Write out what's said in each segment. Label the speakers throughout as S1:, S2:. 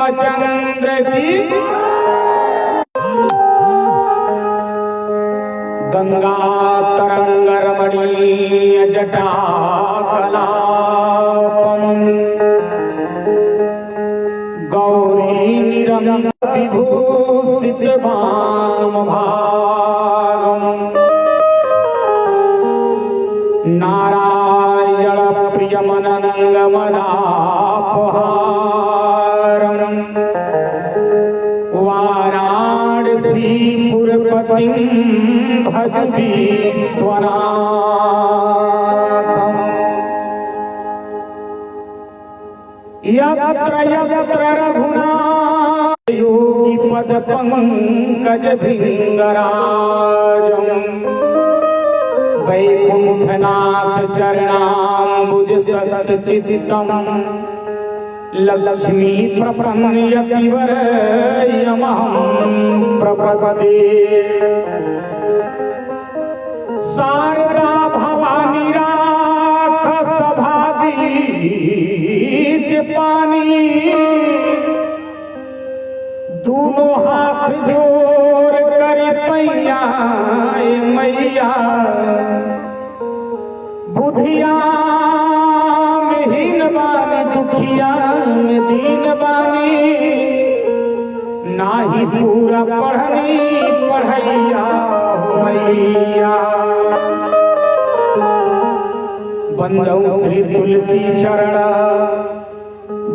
S1: रामचंद्र की। गंगा तरंग रमणीय जटा कलापम गौरी निरंतर विभूषित वाम भागम नारायण प्रियमनंगमदापहारम वाराणसीपुरपतिं भज विश्वनाथम् यत्र यत्र रघुनाथ योगी पद पंकज भृंगराजम् वैकुंठनाथ चरणाम्बुज सच्चित्तम् लक्ष्मी प्रपन्नयतिवर यमहं प्रपद्ये शारदा भवानी राख सभा बीच पानी दोनों हाथ जोड़ कर पैया मैया बुधिया में हीन बानी दुखिया में दीन बानी नाही पूरा पढ़नी पढ़ैया मैया बंदौ श्री तुलसी चरण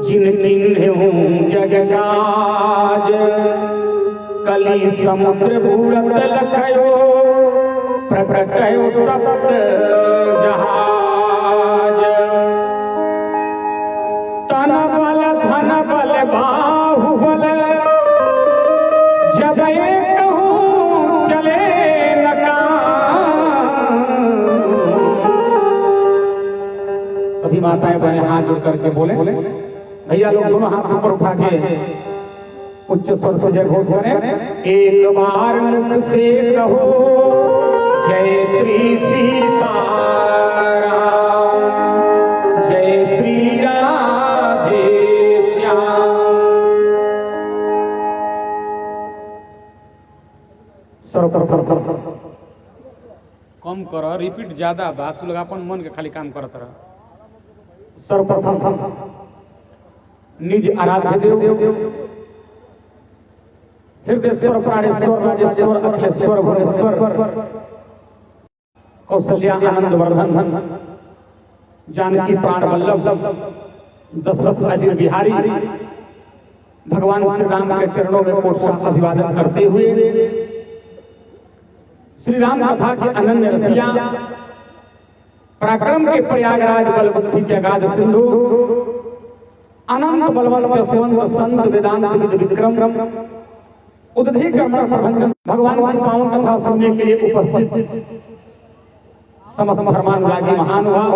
S1: जिन किन्हूं जग काज कली समुद्र बूढ़त लखयो प्रकटयो सप्त जहाज तन बल धन बल बाहुबल जब एक हूँ चले न सभी माताएं बहनें हाथ जोड़ करके बोले भैया लोग दोनों हाथ ऊपर उठा के उच्च स्वर से जय घोष करें। एक बार मुख से कहो जय श्री सीताराम जय श्री राधे श्याम। कम कर रिपीट ज्यादा बात तू लोग अपन मन के खाली काम करत रह। सर्वप्रथम निज आराध्य देव हृदयेश्वर प्राणेश्वर राजेश्वर अखिलेश्वर भुवनेश्वर कौशल्या आनंद वर्धन जानकी प्राण वल्लभ दशरथ अजिर बिहारी भगवान श्री राम के चरणों में कोट सा अभिवादन करते हुए श्री राम कथा के अनन्य रसिया पराक्रम के प्रयागराज बलबुद्धि के अगाध सिंधु अनंत बलवंत सुवंत संत वेदांत विद विक्रम उदधि कर्मण प्रभंजन भगवान की पावन कथा सुनने के लिए उपस्थित समस्त धर्मानुरागी महानुभाव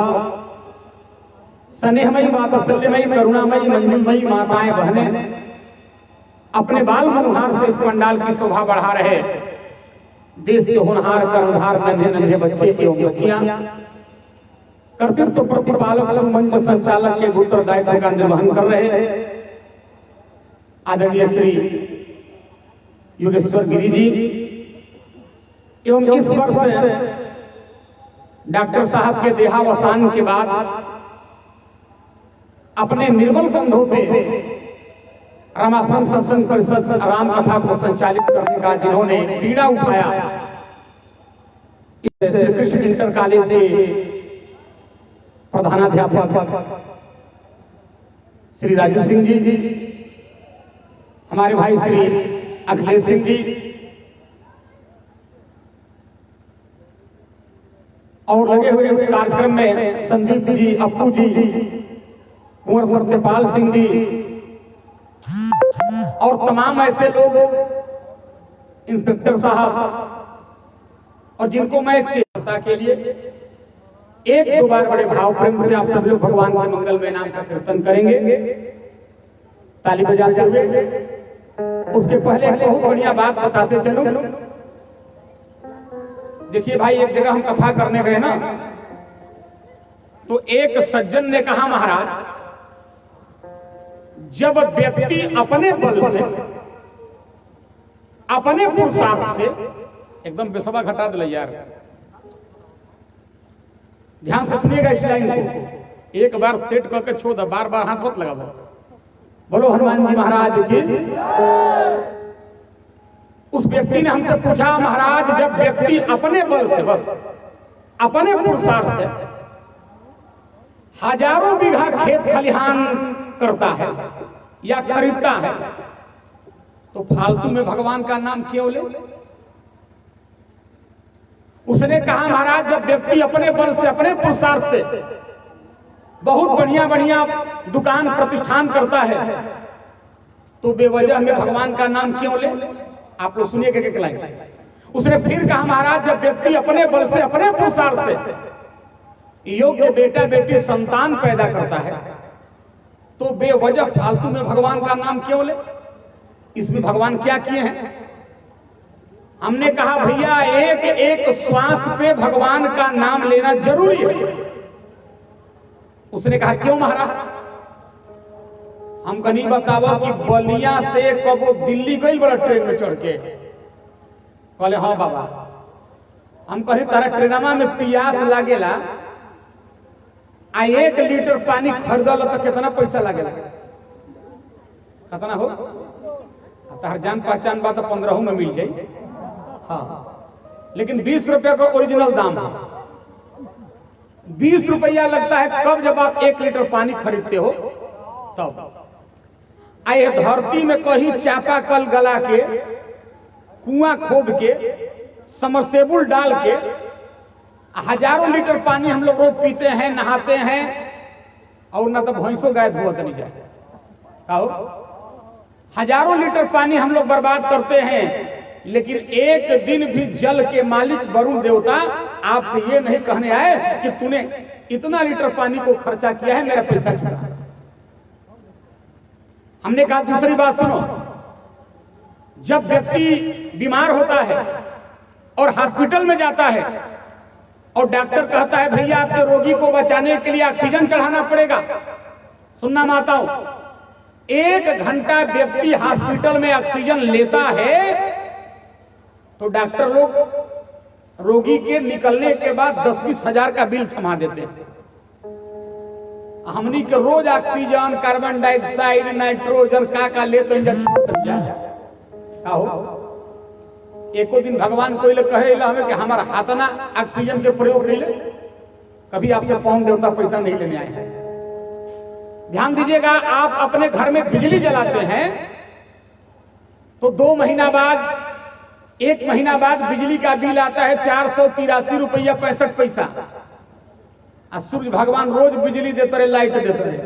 S1: स्नेहमयी वात्सल्यमयी करुणामयी मंजुलमयी माताएं बहनें अपने बाल मनोहार से इस पंडाल की शोभा बढ़ा रहे देश के होनहार कर्णधार नन्हे नन्हे बच्चे एवं बच्चियां कर्तृत्व प्रतिपालक मंच संचालक के उत्तरदायित्व का निर्वहन कर रहे आदरणीय श्री योगेश्वर गिरी जी एवं इस वर्ष डॉक्टर साहब के देहावसान के बाद अपने निर्मल कंधों पे रामाश्रम सत्संग परिषद राम कथा को संचालित करने का जिन्होंने पीड़ा उठाया श्री कृष्ण इंटर कॉलेज के प्रधानाध्यापक श्री राजू सिंह जी हमारे भाई श्री अखिलेश सिंह जी और लगे हुए इस कार्यक्रम में संदीप जी अप्पू जी कुंवर सत्यपाल सिंह जी और तमाम ऐसे लोग इंस्पेक्टर साहब और जिनको मैं चेता के लिए एक दो बार बड़े भाव प्रेम से आप सब लोग भगवान के मंगलमय नाम का कीर्तन करेंगे ताली बजाते हुए। उसके पहले एक बहुत बढ़िया बात बताते चलो। देखिए भाई एक जगह हम कथा करने गए ना तो एक सज्जन ने कहा महाराज जब व्यक्ति अपने बल से, अपने पुरुषार्थ से, एकदम बेसवा घटा दिला यार, ध्यान से सुनिएगा इस लाइन को, एक बार सेट करके छोड़ दो, बार बार हाथ मत लगा दो। बोलो हनुमान जी महाराज की। उस व्यक्ति ने हमसे पूछा, महाराज जब व्यक्ति अपने बल से, बस अपने पुरुषार्थ से हजारों बीघा खेत खलिहान करता है या खरीदता है, तो फालतू में भगवान का नाम क्यों ले? उसने कहा, महाराज जब व्यक्ति अपने बल से, अपने पुरुषार्थ से बहुत बढ़िया बढ़िया दुकान प्रतिष्ठान करता है, तो बेवजह में भगवान का नाम क्यों ले? आप लोग सुनिए एक लाइन। उसने फिर कहा, महाराज जब व्यक्ति अपने बल से, अपने पुरुषार्थ से योग्य बेटा बेटी संतान पैदा करता है, तो बेवजह फालतू में भगवान का नाम क्यों ले? इसमें भगवान क्या किए हैं? हमने कहा, भैया एक एक श्वास पे भगवान का नाम लेना जरूरी है। उसने कहा, क्यों महाराज? हम कहीं बताओ कि बलिया से कबो दिल्ली गई बड़ा ट्रेन में चढ़ के? कहले हाँ बाबा। हम कहीं तारा ट्रेनमा में प्यास लागेला, आ 1 लीटर पानी खरीदल तो कितना पैसा लागेला? कितना हो? तार जान पहचान बात 15 में मिल जाए। हाँ, लेकिन 20 रुपया का ओरिजिनल दाम है। 20 रुपया लगता है कब? जब आप 1 लीटर पानी खरीदते हो तब। आए धरती में कहीं चापाकल गला के, कुआं खोद के, समरसेबुल डाल के हजारों लीटर पानी हम लोग रोज पीते हैं, नहाते हैं, और ना तो भैंसों गाय धोत नहीं जाए। हजारों लीटर पानी हम लोग बर्बाद करते हैं, लेकिन एक दिन भी जल के मालिक वरुण देवता आपसे ये नहीं कहने आए कि तूने इतना लीटर पानी को खर्चा किया है, मेरा पैसा चुका। हमने कहा दूसरी बात सुनो, जब व्यक्ति बीमार होता है और हॉस्पिटल में जाता है और डॉक्टर कहता है भैया आपके रोगी को बचाने के लिए ऑक्सीजन चढ़ाना पड़ेगा, सुनना माताओं, 1 घंटा व्यक्ति हॉस्पिटल में ऑक्सीजन लेता है तो डॉक्टर लोग रोगी के निकलने के बाद 10-20 हजार का बिल थमा देते हैं। हमनी के रोज ऑक्सीजन, कार्बन डाइऑक्साइड, नाइट्रोजन का लेते हो। एको दिन भगवान कोई कहे हमें कि हमारा हाथना ऑक्सीजन के प्रयोग नहीं ले, कभी आपसे पवन देवता पैसा नहीं लेने आए हैं। ध्यान दीजिएगा, आप अपने घर में बिजली जलाते हैं तो 2 महीना बाद, 1 महीना बाद बिजली का बिल आता है 483 रुपया 65 पैसा। और सूर्य भगवान रोज बिजली देते रहे, लाइट देते रहे।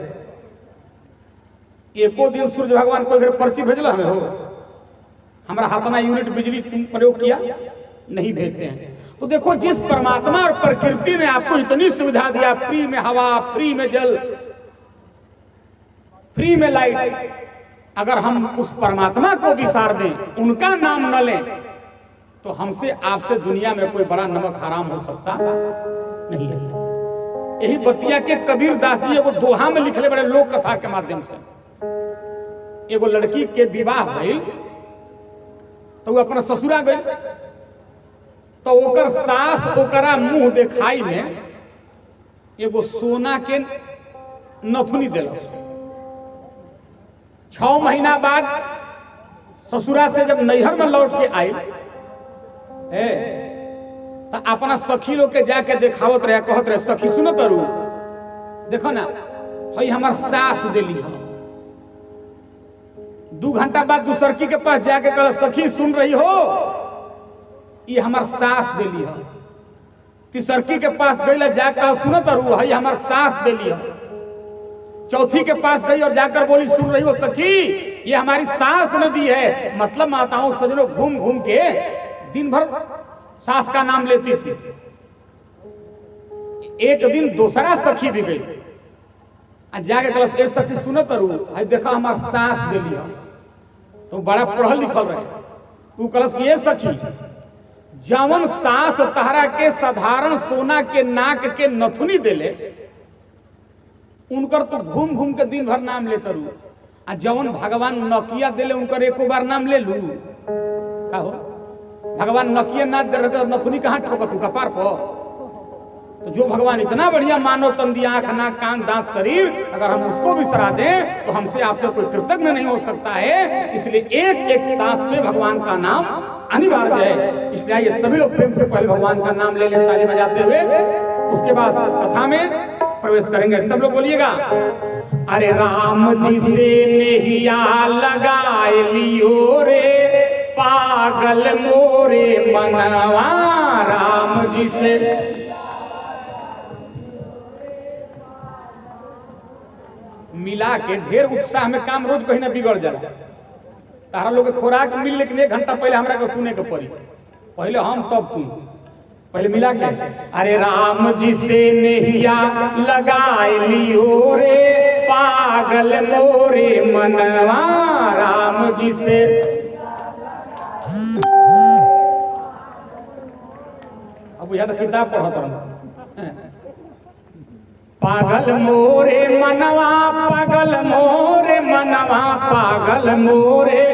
S1: एको दिन सूर्य भगवान कोई घर पर्ची भेजला हमें हो, हमारा हाथना यूनिट बिजली तुम प्रयोग किया नहीं भेजते हैं। तो देखो, जिस परमात्मा और प्रकृति ने आपको इतनी सुविधा दिया, फ्री में हवा, फ्री में जल, फ्री में लाइट, अगर हम उस परमात्मा को विसार दें, उनका नाम न लें, तो हमसे आपसे दुनिया में कोई बड़ा नमक हराम हो सकता नहीं है। यही बतिया के कबीर दास जी एगो दोहा में लिखले बड़े लोक कथा के माध्यम से। एगो लड़की के विवाह भइल तो वो अपना ससुरा गई, तो ओकर सास ओकरा मुंह देखाई में एगो सोना के नथुनी दिलस। 6 महीना बाद ससुरा से जब नैहर में लौट के आई तो अपना सखी लोग के जाके देखावत रहे, कहत रहे, सखी सुनो तरू, देखो ना हई हमार सास दिली है। 2 घंटा बाद दूसरकी के पास जाके कहा, सखी सुन रही हो, ये हमार सास दिली है। तीसरकी के पास गई, जाकर सुनो तरू, हई हमार सास दिली है। चौथी के पास गई और जाकर बोली, सुन रही हो सखी, ये हमारी सास ने दी है। मतलब माताओं सजनों घूम घूम के दिन भर सास का नाम लेती थी। एक दिन दूसरा सखी भी गई, जाके कलश, ए सखी सुनो तरू, है देखा हमार सास दिली है। तो बड़ा पढ़ल लिखल रहे, तू कलश की, ए सखी, जवन सास तहरा के साधारण सोना के नाक के नथुनी देले, उनकर तो घूम घूम के दिन भर नाम लेते रू। आ जवन भगवान नकिया दिले उनकर एको बार नाम ले लू का हो? भगवान नकिया ना दे रहे नथुनी कहाँ ठोकत तू कपार पर? तो जो भगवान इतना बढ़िया मानव तन दिया, आंख नाक कान दांत शरीर, अगर हम उसको भी सराह दें तो हमसे आपसे कोई कृतज्ञ नहीं हो सकता है। इसलिए एक एक सांस पे भगवान का नाम अनिवार्य है। इसलिए ये सभी लोग प्रेम से पहले भगवान का नाम ले लें ताली बजाते हुए, उसके बाद कथा में प्रवेश करेंगे। सब लोग बोलिएगा, अरे राम जी से नैया लगाए लियो रे पागल मोरे मनवा, राम जी से मिला के ढेर उत्साह में काम रोज कहीं ना बिगड़ जाला। तारा लोग के खुराक मिल, लेकिन 1 घंटा पहले हमरा को सुने के पड़ी, पहले हम तब तुम, पहले मिला के अरे राम जी से नैया लगाए लियो रे पागल मोरे मनवा, राम जी से अब यहाँ तो किताब पढ़त रहा, पागल मोरे मनवा, पागल मोरे मनवा, पागल मोरे,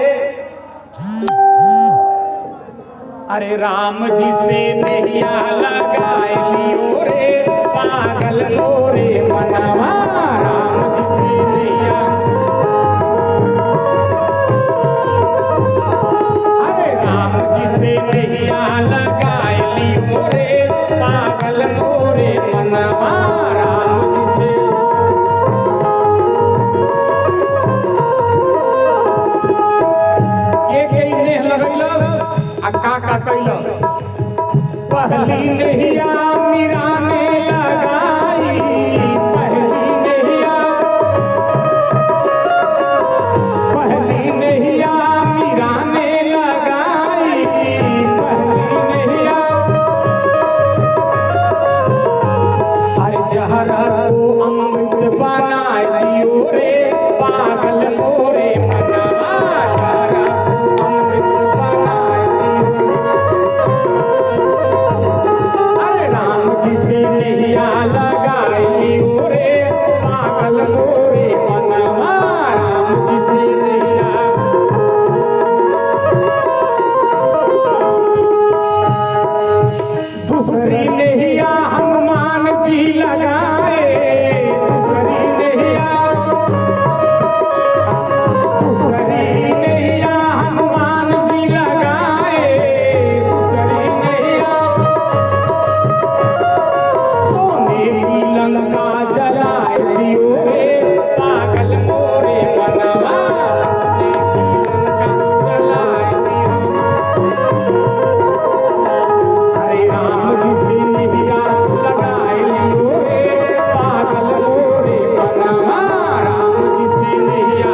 S1: अरे राम जी से नैया लगाए लियो रे पागल मोरे मनवा, राम जी से नैया, अरे राम जी से नैया लगाए लियो रे पागल मोरे मनवा, का कैलस पहली नैया मीरा ने लगाई, पहली नैया मीरा ने लगाई, पहली नैया, अरे जहर को अमृत बना दियो रे पागल मोरे मनवा, जहर को अमृत बना जिसे नैया लगाए लियो रे पागल मोरे मनवा, राम जी से नैया, दूसरी नैया हनुमान जी लगाए, दूसरी नैया हनुमान जी लगाए, दूसरी नैया लंका जलाए दियो रे पागल मोरे मनवा, लंका जलाए दियो, अरे राम जी से नैया लगाए लियो रे पागल मोरे मनवा, राम जी से नैया,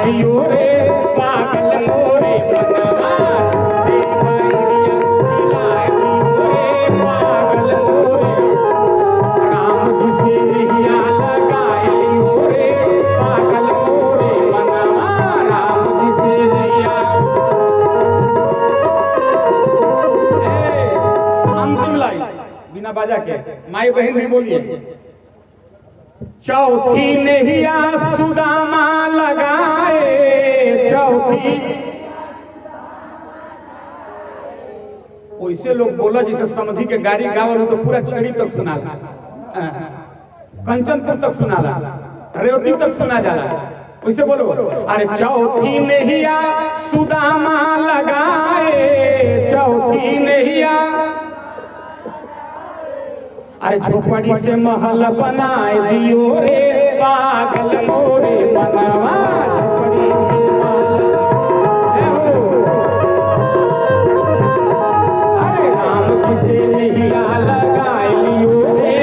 S1: दियो रे पागल मोरे मनवा, खिलाए दियो रे पागल मोरे, राम जी से नैया लगाए लियो रे पागल मोरे मनवा, राम जी से नैया। अंतिम लाइन बिना बाजा के माई बहन भी बोलिए, चौथी नैया सुदामा लगाए, चौथी, वैसे लोग बोला जैसे समधी के गाड़ी गावल हो तो पूरा छेड़ी तक सुनाला, कंचनपुर तक सुनाला, रेवती तक सुना जाला। उसे बोलो, अरे चौथी नैया सुदामा लगाए, चौथी नैया, अरे झोपड़ी से महल बनाए दियो रे पागल मोरे बनवा, झोपड़ी अरे राम जी से नैया लगाए लियो रे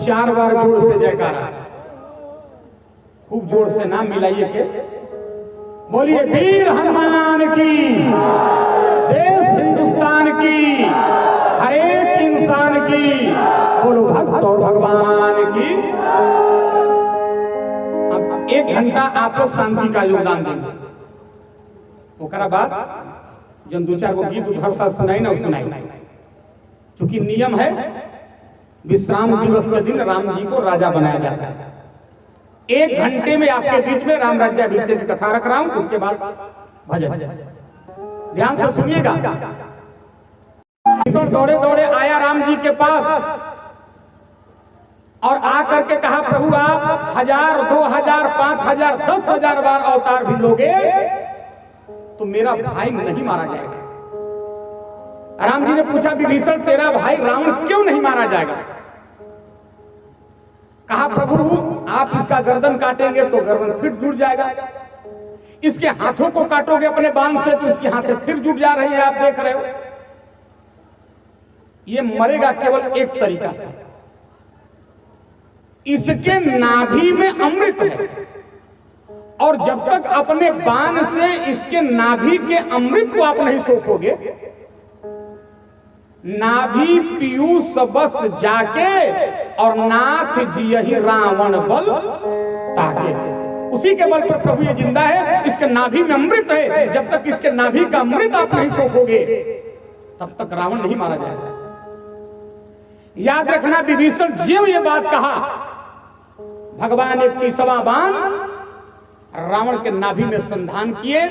S1: चार बार जोर से जयकारा, खूब जोर से नाम मिलाइए के बोलिए, वीर हनुमान की, देश हिंदुस्तान की, हर एक इंसान की, बोलो भक्त और भगवान की। अब 1 घंटा आप लोग शांति का योगदान देंगे, ओकरा बाद जब 2-4 गो गीत उधर सा सुनाई ना सुनाई, चूंकि नियम है विश्राम दिवस के दिन राम जी को राजा बनाया जाता है। 1 घंटे में आपके बीच में राम राज्याभिषेक की कथा रख रहा हूं, उसके बाद भजन। ध्यान से सुनिएगा। दौड़े दौड़े आया राम जी के पास और आकर के कहा, प्रभु आप 1000, 2000, 5000, 10,000 बार अवतार भी लोगे तो मेरा भाई नहीं मारा जाएगा। राम जी ने पूछा, विभीषण तेरा भाई रावण क्यों नहीं मारा जाएगा? कहा, प्रभु आप इसका गर्दन काटेंगे तो गर्दन फिर जुड़ जाएगा, इसके हाथों को काटोगे अपने बाण से तो इसके हाथें फिर जुड़ जा रही है, आप देख रहे हो। ये मरेगा केवल एक तरीका से, इसके नाभि में अमृत है और जब तक अपने बाण से इसके नाभि के अमृत को आप नहीं सोखोगे, नाभि पीयूष बस जाके और नाथ जी यही रावण बल ताके। उसी के बल पर प्रभु ये जिंदा है, इसके नाभि में अमृत है, जब तक इसके नाभि का अमृत आप नहीं सोखोगे तब तक रावण नहीं मारा जाएगा। याद रखना, विभीषण जब ये बात कहा, भगवान एक 30वां बाण रावण के नाभि में संधान किए,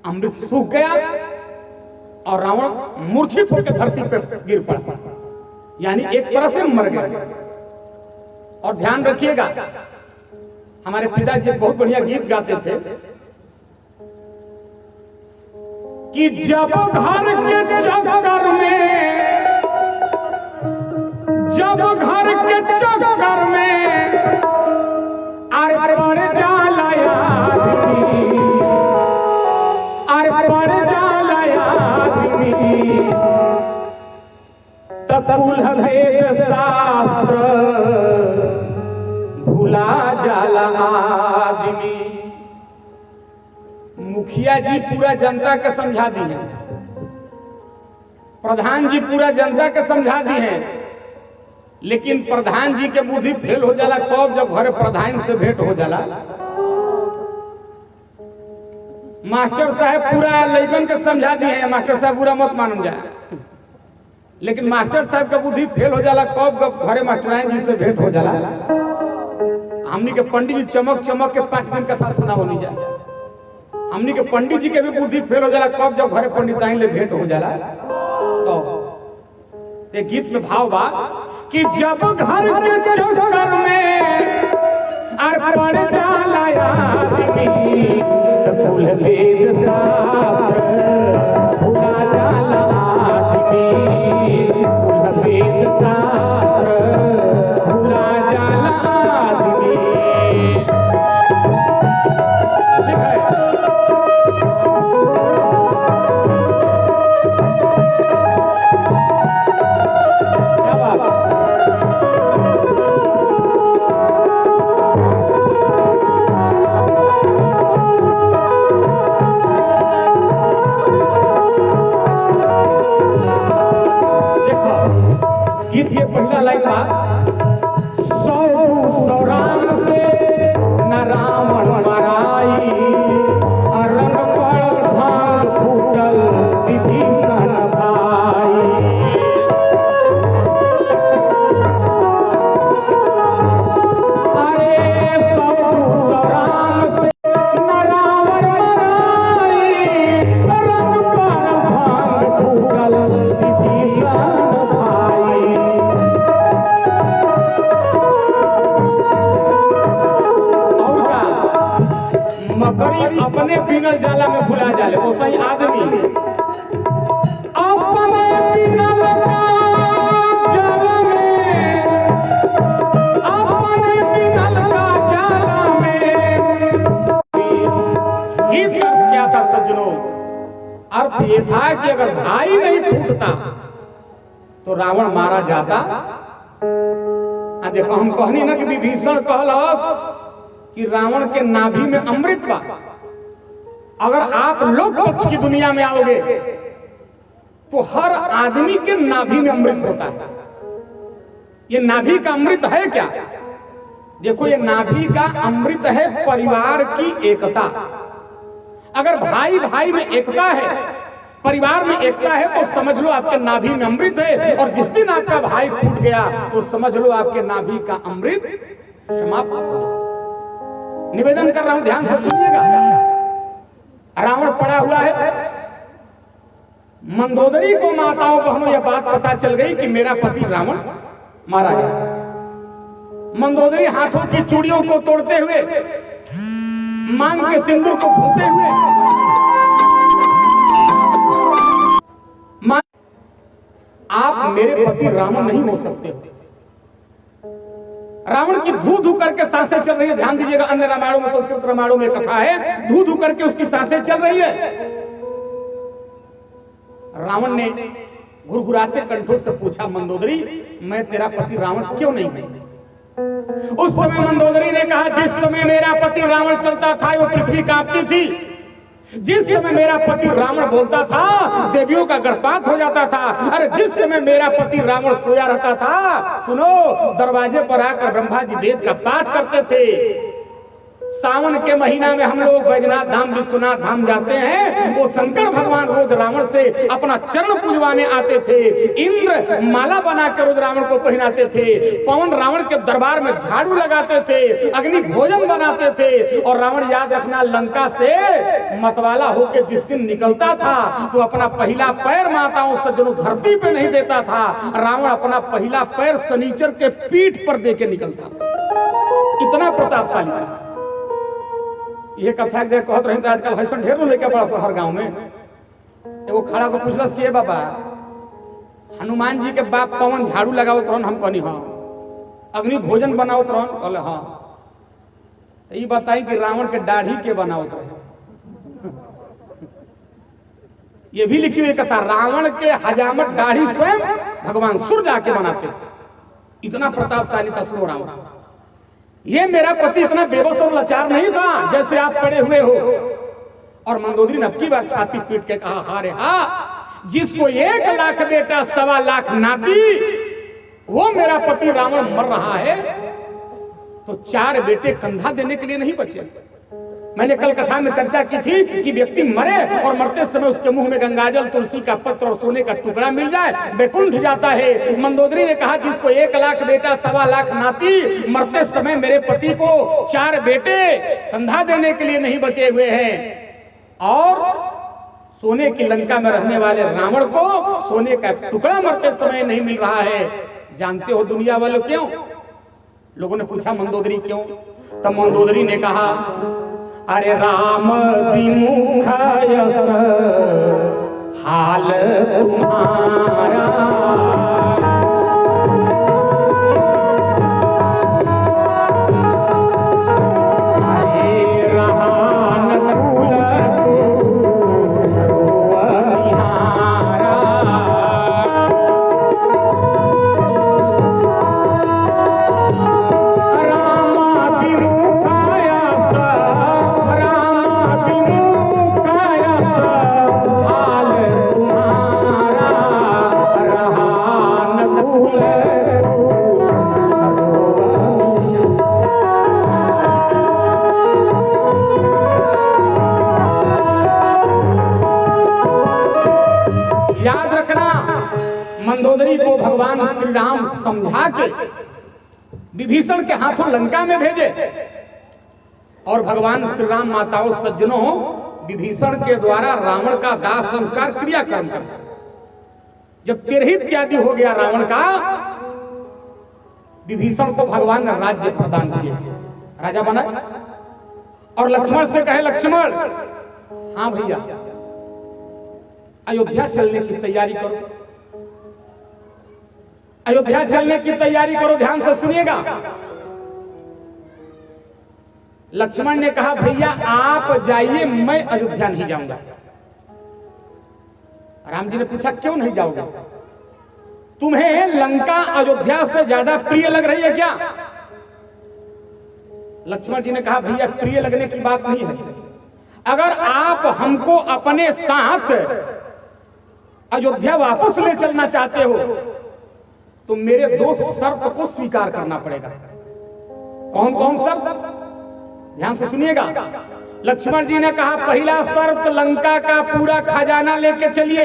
S1: अमृत सूख गया और रावण मूर्छित होकर धरती पर गिर पड़ा, यानी एक तरह से मर गया। और ध्यान रखिएगा, हमारे पिताजी बहुत बढ़िया गीत गाते थे कि जब घर के चक्कर में, जब घर के चक्कर में अरे पड़ जाला आदमी, अरे पड़ जाला आदमी, तकुल वेद शास्त्र भुला जाला आदमी। मुखिया जी पूरा जनता के समझा दी है, प्रधान जी पूरा जनता के समझा दी है, लेकिन प्रधान जी के बुद्धि फेल हो जाला कब, जब घर प्रधान से भेंट हो जाला। मास्टर साहब पूरा लड़कन के समझा दिए हैं, मास्टर साहब पूरा मत मानूं जाए, लेकिन मास्टर साहब का बुद्धि फेल हो जाला कब, जब घरे मास्टराइन जी से भेंट हो जाला। हमनी के पंडित जी चमक चमक के 5 दिन कथा सुनाओ नहीं जाए, हमनी के पंडित जी के भी बुद्धि फेल हो जाला कब, जब घरे पंडिताइन ले भेंट हो जाला। तो एक गीत में भाव बा कि जब घर के चक्कर में अर पड़ जाला आदमी, कुल वेद शास्त्र भुला जाला आदमी, कुल वेद शास्त्र भुला जाला आदमी। गीत के पहला लाइन बा सौ राम से न रावण मराई रंग पड़ल भांग फूटल विभीषण भाई। अरे सौ राम से न रावण मराई रंग पड़ल भांग फूटल विभीषण भाई। मकरी अपने बिनल जाला में भुला जाले वो सही आदमी अपने बिनल का जाला में अपने बिनल का जाला में। गीत क्या था सज्जनों? अर्थ ये था कि अगर भाई नहीं फूटता तो रावण मारा जाता। देखो हम कहनी ना कि विभीषण कहलस कि रावण के नाभि में अमृत बा। अगर आप लोक पक्ष की दुनिया में आओगे तो हर आदमी के नाभि में अमृत होता है। ये नाभि का अमृत है क्या? देखो ये नाभि का अमृत है परिवार की एकता। अगर भाई भाई में एकता है, परिवार में एकता है तो समझ लो आपके नाभि में अमृत है। और जिस दिन आपका भाई फूट गया तो समझ लो आपके नाभि का अमृत समाप्त हो गया। निवेदन कर रहा हूं, ध्यान से सुनिएगा। रावण पड़ा हुआ है। मंदोदरी को माताओं बहनों यह बात पता चल गई कि मेरा पति रावण मारा गया। मंदोदरी हाथों की चूड़ियों को तोड़ते हुए, मांग के सिंदूर को फूटते हुए, आप मेरे पति रावण नहीं हो सकते हो। रावण की धू धू करके सांसें चल रही है। ध्यान दीजिएगा, अन्य रामायणों में, संस्कृत रामायणों में कथा है, धू धू करके उसकी सांसें चल रही है। रावण ने गुरगुराते कंठों से पूछा, मंदोदरी मैं तेरा पति रावण क्यों नहीं हूं? उस समय मंदोदरी ने कहा, जिस समय मेरा पति रावण चलता था वो पृथ्वी कांपती थी। जिस समय मेरा पति रावण बोलता था देवियों का गर्भपात हो जाता था। अरे जिस समय मेरा पति रावण सोया रहता था, सुनो, दरवाजे पर आकर ब्रह्मा जी वेद का पाठ करते थे। सावन के महीना में हम लोग बैजनाथ धाम, विश्वनाथ धाम जाते हैं। वो शंकर भगवान रोज रावण से अपना चरण पूजवाने आते थे। इंद्र माला बना कर रोज रावण को पहनाते थे। पवन रावण के दरबार में झाड़ू लगाते थे, अग्नि भोजन बनाते थे। और रावण, याद रखना, लंका से मतवाला होकर जिस दिन निकलता था तो अपना पहला पैर माताओं सज्जनों धरती पे नहीं देता था। रावण अपना पहला पैर शनिचर के पीठ पर देके निकलता। इतना प्रतापशाली था। ये कथा कहत रही आजकल फैशन ढेर लेके बड़ा हर गांव में। वो खड़ा को पूछलस कि बाबा हनुमान जी के बाप पवन झाड़ू लगाओ तुरंत? हम कहनी हाँ। अग्नि भोजन बनाओ तुरंत? कहले हाँ। ये बताई कि रावण के दाढ़ी के बनाओ तुरंत? ये भी लिखी हुई कथा, रावण के हजामत दाढ़ी स्वयं भगवान सूर्य आके बनाते थे। इतना प्रतापशाली था सुनो रावण। ये मेरा पति इतना बेबस और लाचार नहीं था जैसे आप पड़े हुए हो। और मंदोदरी ने अब की बार छाती पीट के कहा, हा रे हा, जिसको 1 लाख बेटा 1.25 लाख नाती, वो मेरा पति रावण मर रहा है तो 4 बेटे कंधा देने के लिए नहीं बचे। मैंने कल कथा में चर्चा की थी कि व्यक्ति मरे और मरते समय उसके मुंह में गंगाजल, तुलसी का पत्र और सोने का टुकड़ा मिल जाए, वैकुंठ जाता है। मंदोदरी ने कहा, जिसको 1 लाख बेटा 1.25 लाख नाती, मरते समय मेरे पति को 4 बेटे कंधा देने के लिए नहीं बचे हुए हैं। और सोने की लंका में रहने वाले रावण को सोने का टुकड़ा मरते समय नहीं मिल रहा है। जानते हो दुनिया वालों क्यों? लोगों ने पूछा मंदोदरी क्यों? तब मंदोदरी ने कहा, अरे राम विमुख यस हाल तुम्हारा, याद रखना, मंदोदरी को भगवान श्री राम समझा के विभीषण के हाथों लंका में भेजे, और भगवान श्री राम माताओं सज्जनों विभीषण के द्वारा रावण का दाह संस्कार क्रियाक्रम कर, जब तिरहित इत्यादि हो गया रावण का, विभीषण को भगवान ने राज्य प्रदान किया, राजा बना, और लक्ष्मण से कहे, लक्ष्मण हाँ भैया अयोध्या चलने की तैयारी करो, अयोध्या चलने की तैयारी करो, ध्यान से सुनिएगा। लक्ष्मण ने कहा भैया आप जाइए, मैं अयोध्या नहीं जाऊंगा। राम जी ने पूछा क्यों नहीं जाओगे, तुम्हें लंका अयोध्या से ज्यादा प्रिय लग रही है क्या? लक्ष्मण जी ने कहा भैया प्रिय लगने की बात नहीं है, अगर आप हमको अपने साथ अयोध्या वापस ले चलना चाहते हो तो मेरे दो शर्त को स्वीकार करना पड़ेगा। कौन कौन शर्त, ध्यान से सुनिएगा। लक्ष्मण जी ने कहा पहला शर्त, लंका का पूरा खजाना लेके चलिए,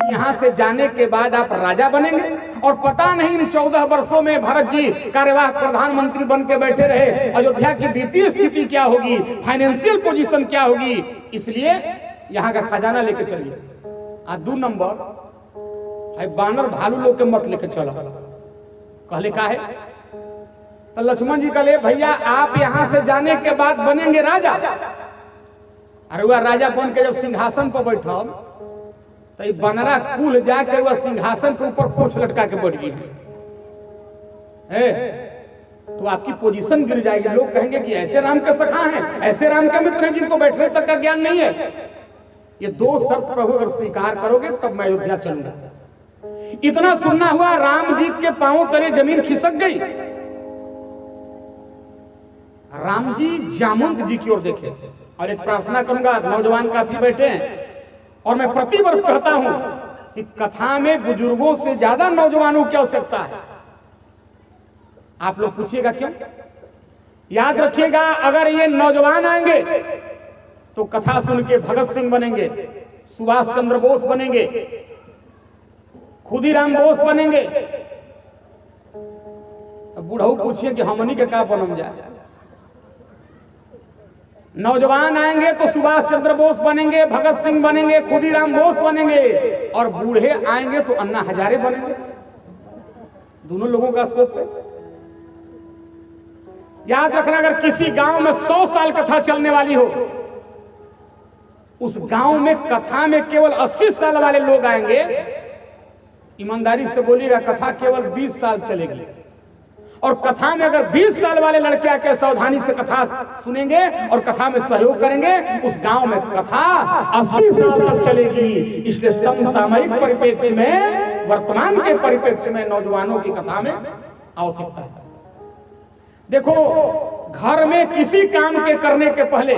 S1: यहां से जाने के बाद आप राजा बनेंगे, और पता नहीं इन 14 वर्षों में भरत जी कार्यवाहक प्रधानमंत्री बन के बैठे रहे, अयोध्या की वित्तीय स्थिति क्या होगी, फाइनेंशियल पोजीशन क्या होगी, इसलिए यहां का खजाना लेके चलिए। 2 नंबर बानर भालू लोग के मत लेके चलो। कहले का है, तो लक्ष्मण जी कहले भैया आप यहां से जाने के बाद बनेंगे राजा, अरे वह राजा बन के जब सिंहासन पर बैठल तो बनरा कुल जाकर वह सिंहासन के ऊपर पोंछ लटका के बैठ गई है, तो आपकी पोजीशन गिर जाएगी। लोग कहेंगे कि ऐसे राम के सखा हैं, ऐसे राम के मित्र हैं जिनको बैठने तक का ज्ञान नहीं है। ये 2 शर्त प्रभु अगर स्वीकार करोगे तब मैं अयोध्या चलूंगा। इतना सुनना हुआ, राम जी के पांवों तले जमीन खिसक गई। राम जी जामवंत जी की ओर देखे, और एक प्रार्थना करूंगा, नौजवान काफी बैठे हैं और मैं प्रति वर्ष कहता हूं कि कथा में बुजुर्गों से ज्यादा नौजवानों की आवश्यकता है। आप लोग पूछिएगा क्यों? याद रखिएगा, अगर ये नौजवान आएंगे तो कथा सुन के भगत सिंह बनेंगे, सुभाष चंद्र बोस बनेंगे, खुदीराम बोस बनेंगे। बूढ़ऊ पूछिए कि हमनी के का बनम जाए। नौजवान आएंगे तो सुभाष चंद्र बोस बनेंगे, भगत सिंह बनेंगे, खुदीराम बोस बनेंगे, और बूढ़े आएंगे तो अन्ना हजारे बनेंगे। दोनों लोगों का स्कोप है। याद रखना, अगर किसी गांव में 100 साल कथा चलने वाली हो, उस गांव में कथा में केवल 80 साल वाले लोग आएंगे। ईमानदारी से बोलिएगा, कथा केवल 20 साल चलेगी, और कथा में अगर 20 साल वाले लड़के आके सावधानी से कथा सुनेंगे और कथा में सहयोग करेंगे, उस गांव में कथा 80 साल तक चलेगी। इसलिए समसामयिक परिप्रेक्ष्य में, वर्तमान के परिप्रेक्ष्य में नौजवानों की कथा में आवश्यकता है। देखो, घर में किसी काम के करने के पहले,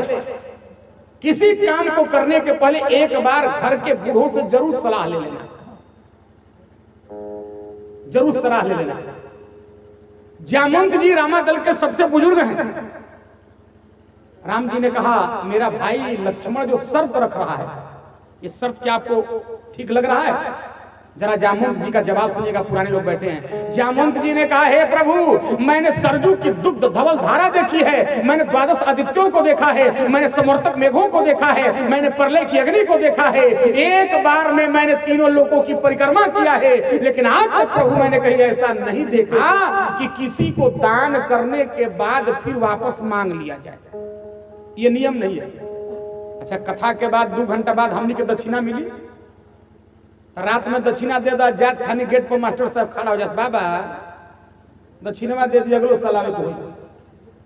S1: किसी काम को करने के पहले एक बार घर के बूढ़ों से जरूर सलाह ले लेना, जरूर सलाह ले लेना। जामवंत जी रामादल के सबसे बुजुर्ग हैं। राम जी ने कहा मेरा भाई लक्ष्मण जो शर्त रख रहा है, ये शर्त क्या आपको ठीक लग रहा है? जरा जामवंत जी का जवाब सुनिएगा, पुराने लोग बैठे हैं। जामवंत जी ने कहा, हे प्रभु, मैंने सरजू की दुग्ध धवल धारा देखी है, मैंने द्वादश आदित्यों को देखा है, मैंने समर्तक मेघों को देखा है, मैंने प्रलय की अग्नि को देखा है, एक बार में मैंने तीनों लोकों की परिक्रमा किया है, लेकिन आज तक प्रभु मैंने कहीं ऐसा नहीं देखा कि किसी को दान करने के बाद फिर वापस मांग लिया जाए। ये नियम नहीं है। अच्छा, कथा के बाद 2 घंटा बाद हमनी के दक्षिणा मिली, रात में दक्षिणा दे दा, जात खानी गेट पर मास्टर साहब खड़ा हो जाता, बाबा दक्षिणा दे दिया, अगलो साल आवे कोई।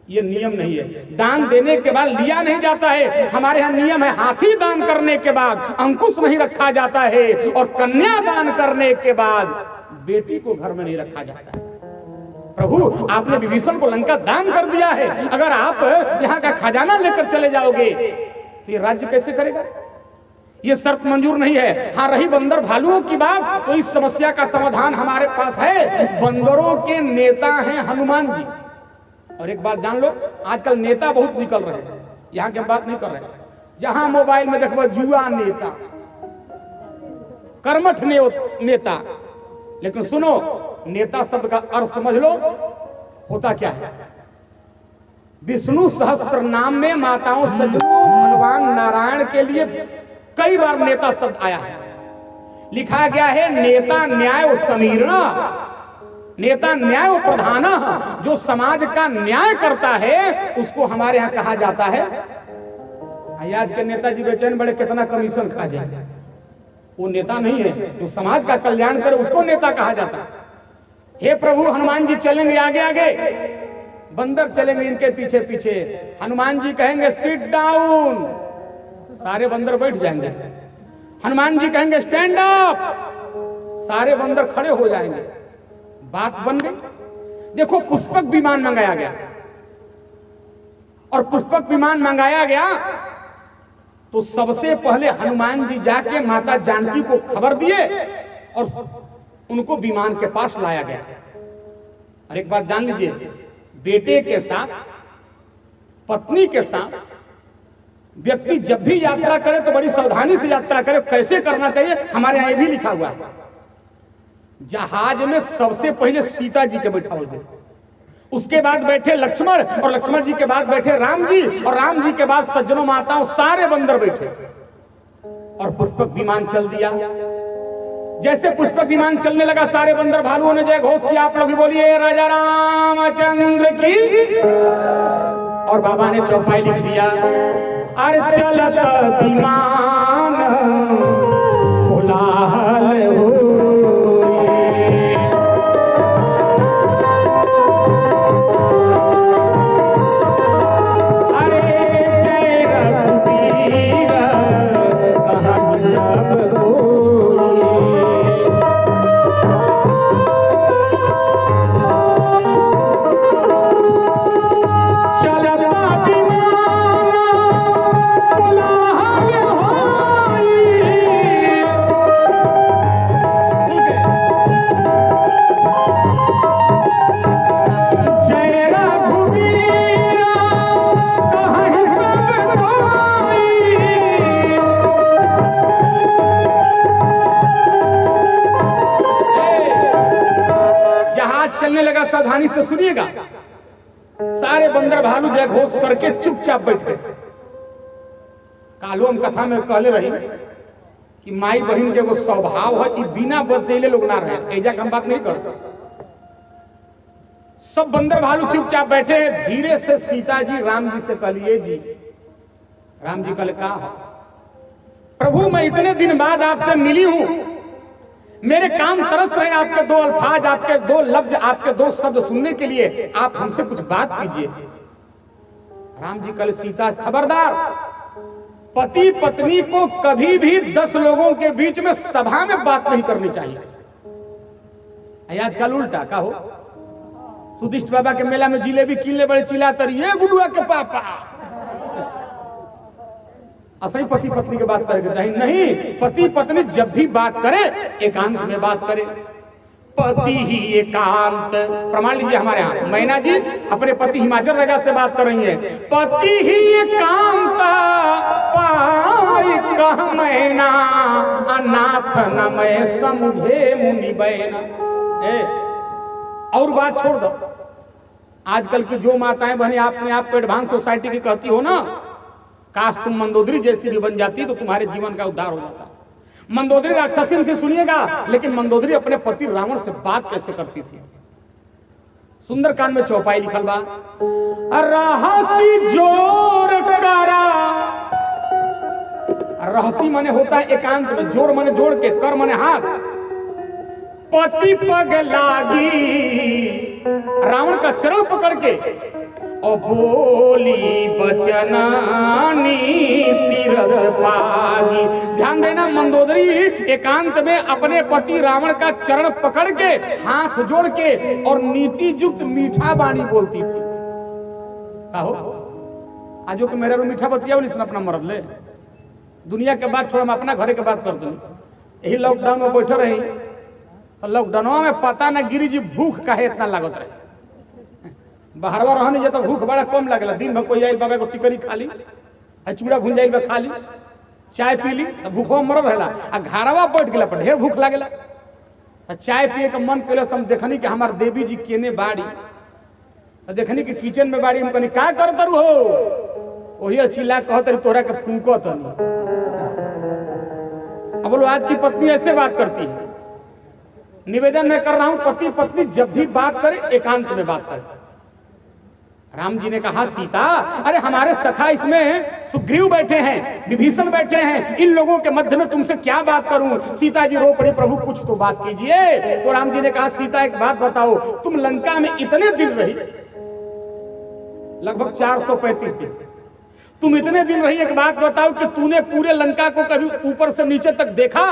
S1: ये नियम नहीं है। दान देने के बाद लिया नहीं जाता है। हमारे यहाँ नियम है, हाथी दान करने के बाद अंकुश नहीं रखा जाता है, और कन्या दान करने के बाद बेटी को घर में नहीं रखा जाता है। प्रभु, आपने विभीषण को लंका दान कर दिया है, अगर आप यहाँ का खजाना लेकर चले जाओगे तो ये राज्य कैसे करेगा? ये शर्त मंजूर नहीं है। हाँ, रही बंदर भालुओं की बात, तो इस समस्या का समाधान हमारे पास है। बंदरों के नेता हैं हनुमान जी। और एक बात जान लो, आजकल नेता बहुत निकल रहे हैं, यहाँ की हम बात नहीं कर रहे हैं। जहां मोबाइल में देखो जुआ नेता, कर्मठ नेता। लेकिन सुनो, नेता शब्द का अर्थ समझ लो होता क्या है। विष्णु सहस्त्र नाम में माताओं सज्जनों भगवान नारायण के लिए कई बार नेता शब्द आया है। लिखा गया है नेता न्याय समीरणा, नेता न्याय प्रधान, जो समाज का न्याय करता है उसको हमारे यहां कहा जाता है। आज के नेताजी बेचैन बड़े कितना कमीशन खा जाए, वो नेता नहीं है। जो समाज का कल्याण करे उसको नेता कहा जाता है। हे प्रभु, हनुमान जी चलेंगे आगे आगे, बंदर चलेंगे इनके पीछे पीछे। हनुमान जी कहेंगे सिट डाउन, सारे बंदर बैठ जाएंगे। हनुमान जी कहेंगे स्टैंड अप, सारे बंदर खड़े हो जाएंगे। बात बन गई। देखो, पुष्पक विमान मंगाया गया, और पुष्पक विमान मंगाया गया तो सबसे पहले हनुमान जी जाके माता जानकी को खबर दिए और उनको विमान के पास लाया गया। और एक बात जान लीजिए, बेटे के साथ, पत्नी के साथ व्यक्ति जब भी यात्रा करे तो बड़ी सावधानी से यात्रा करे। कैसे करना चाहिए हमारे यहां भी लिखा हुआ है। जहाज में सबसे पहले सीता जी के बैठावल गए, उसके बाद बैठे लक्ष्मण, और लक्ष्मण जी के बाद बैठे राम जी, और राम जी के बाद सज्जनों माताओं सारे बंदर बैठे, और पुष्पक विमान चल दिया। जैसे पुष्पक विमान चलने लगा, सारे बंदर भालुओं ने जय घोष किया। आप लोग भी बोलिए राजा रामचंद्र की। और बाबा ने चौपाई लिख दिया, अरे चलत विमान कोलाहल हो, चलने लगा। सावधानी से सुनिएगा, सारे बंदर भालू जय घोष करके चुपचाप बैठ गए। कालो हम कथा में कहले रही कि माई बहन के वो स्वभाव है, बिना बतेले लोग ना रहे। ऐजा हम बात नहीं करते। सब बंदर भालू चुपचाप बैठे। धीरे से सीता जी राम जी से कहलिए जी। राम जी कहले का है? प्रभु, मैं इतने दिन बाद आपसे मिली हूं, मेरे कान तरस रहे आपके दो अल्फाज, आपके दो लफ्ज, आपके दो शब्द सुनने के लिए। आप हमसे कुछ बात कीजिए। राम जी कल सीता, खबरदार, पति पत्नी को कभी भी 10 लोगों के बीच में सभा में बात नहीं करनी चाहिए। आजकल उल्टा का हो, सुदिष्ट बाबा के मेला में जिलेबी किले बड़े चिल्लाते, ये गुडुआ के पापा। असही पति पत्नी की बात करेगा चाहिए नहीं। पति पत्नी जब भी बात करे एकांत में बात करे। पति ही एकांत, प्रमाण लीजिए हमारे यहाँ मैना जी अपने पति हिमाचल राजा से बात कर रही है। पति ही एकांत पाई कह मैना, अनाथ न मैं समझे मुनि बैना। और बात छोड़ दो, आजकल की जो माताएं बहनें अपने आप को एडवांस सोसाइटी की कहती हो ना, काश तुम मंदोदरी जैसी भी बन जाती तो तुम्हारे जीवन का उद्धार हो जाता। मंदोदरी राक्षसी से सुनिएगा, लेकिन मंदोदरी अपने पति रावण से बात कैसे करती थी। सुंदरकांड में चौपाई लिखल बा, रहसी जोर करा। रहसी माने होता है एकांत में, जोर माने जोड़ के, कर माने हाथ। पति पग लागी, रावण का चरण पकड़ के और बोली बचनानी तिरस पागी। ध्यान देना, मंदोदरी एकांत में अपने पति रावण का चरण पकड़ के, हाथ जोड़ के और नीति युक्त मीठा बाणी बोलती थी। कहो आजो के मेरा रो मीठा बतिया बोली अपना मरद ले। दुनिया के बात छोड़, हम अपना घरे के बात कर दूं। यही लॉकडाउन में बैठे रही तो लॉकडाउन में पता न गिरी जी भूख काहे इतना लागत रहे। बाहरवा रहने जे तो भूख बड़ा कम लगला। दिन भर कोई आइल बाबा को टिकरी खा ली, चूड़ा भुंजाइल बा खा ली, चाय पी ली तो भूखो मर रहा आ घरवा बैठ गया पर ढेर भूख लागेला तो चाय पिए का मन कैल तो हम देखनी कि हमार देवी जी केने बाड़ी तो देखनी कि किचन में बाड़ी हम कहनी का कर दरू हो वही चिल्ला कहत रही तोरा के फूको तनी। अब बोलो आज की पत्नी ऐसे बात करती है। निवेदन मैं कर रहा हूं पति पत्नी जब भी बात करे एकांत में बात करे। राम जी ने कहा सीता अरे हमारे सखा इसमें सुग्रीव बैठे हैं विभीषण बैठे हैं इन लोगों के मध्य में तुमसे क्या बात करूं। सीता जी रो पड़ी प्रभु कुछ तो बात कीजिए। तो राम जी ने कहा सीता एक बात बताओ तुम लंका में इतने दिन रही लगभग 435 दिन तुम इतने दिन रही एक बात बताओ कि तूने पूरे लंका को कभी ऊपर से नीचे तक देखा।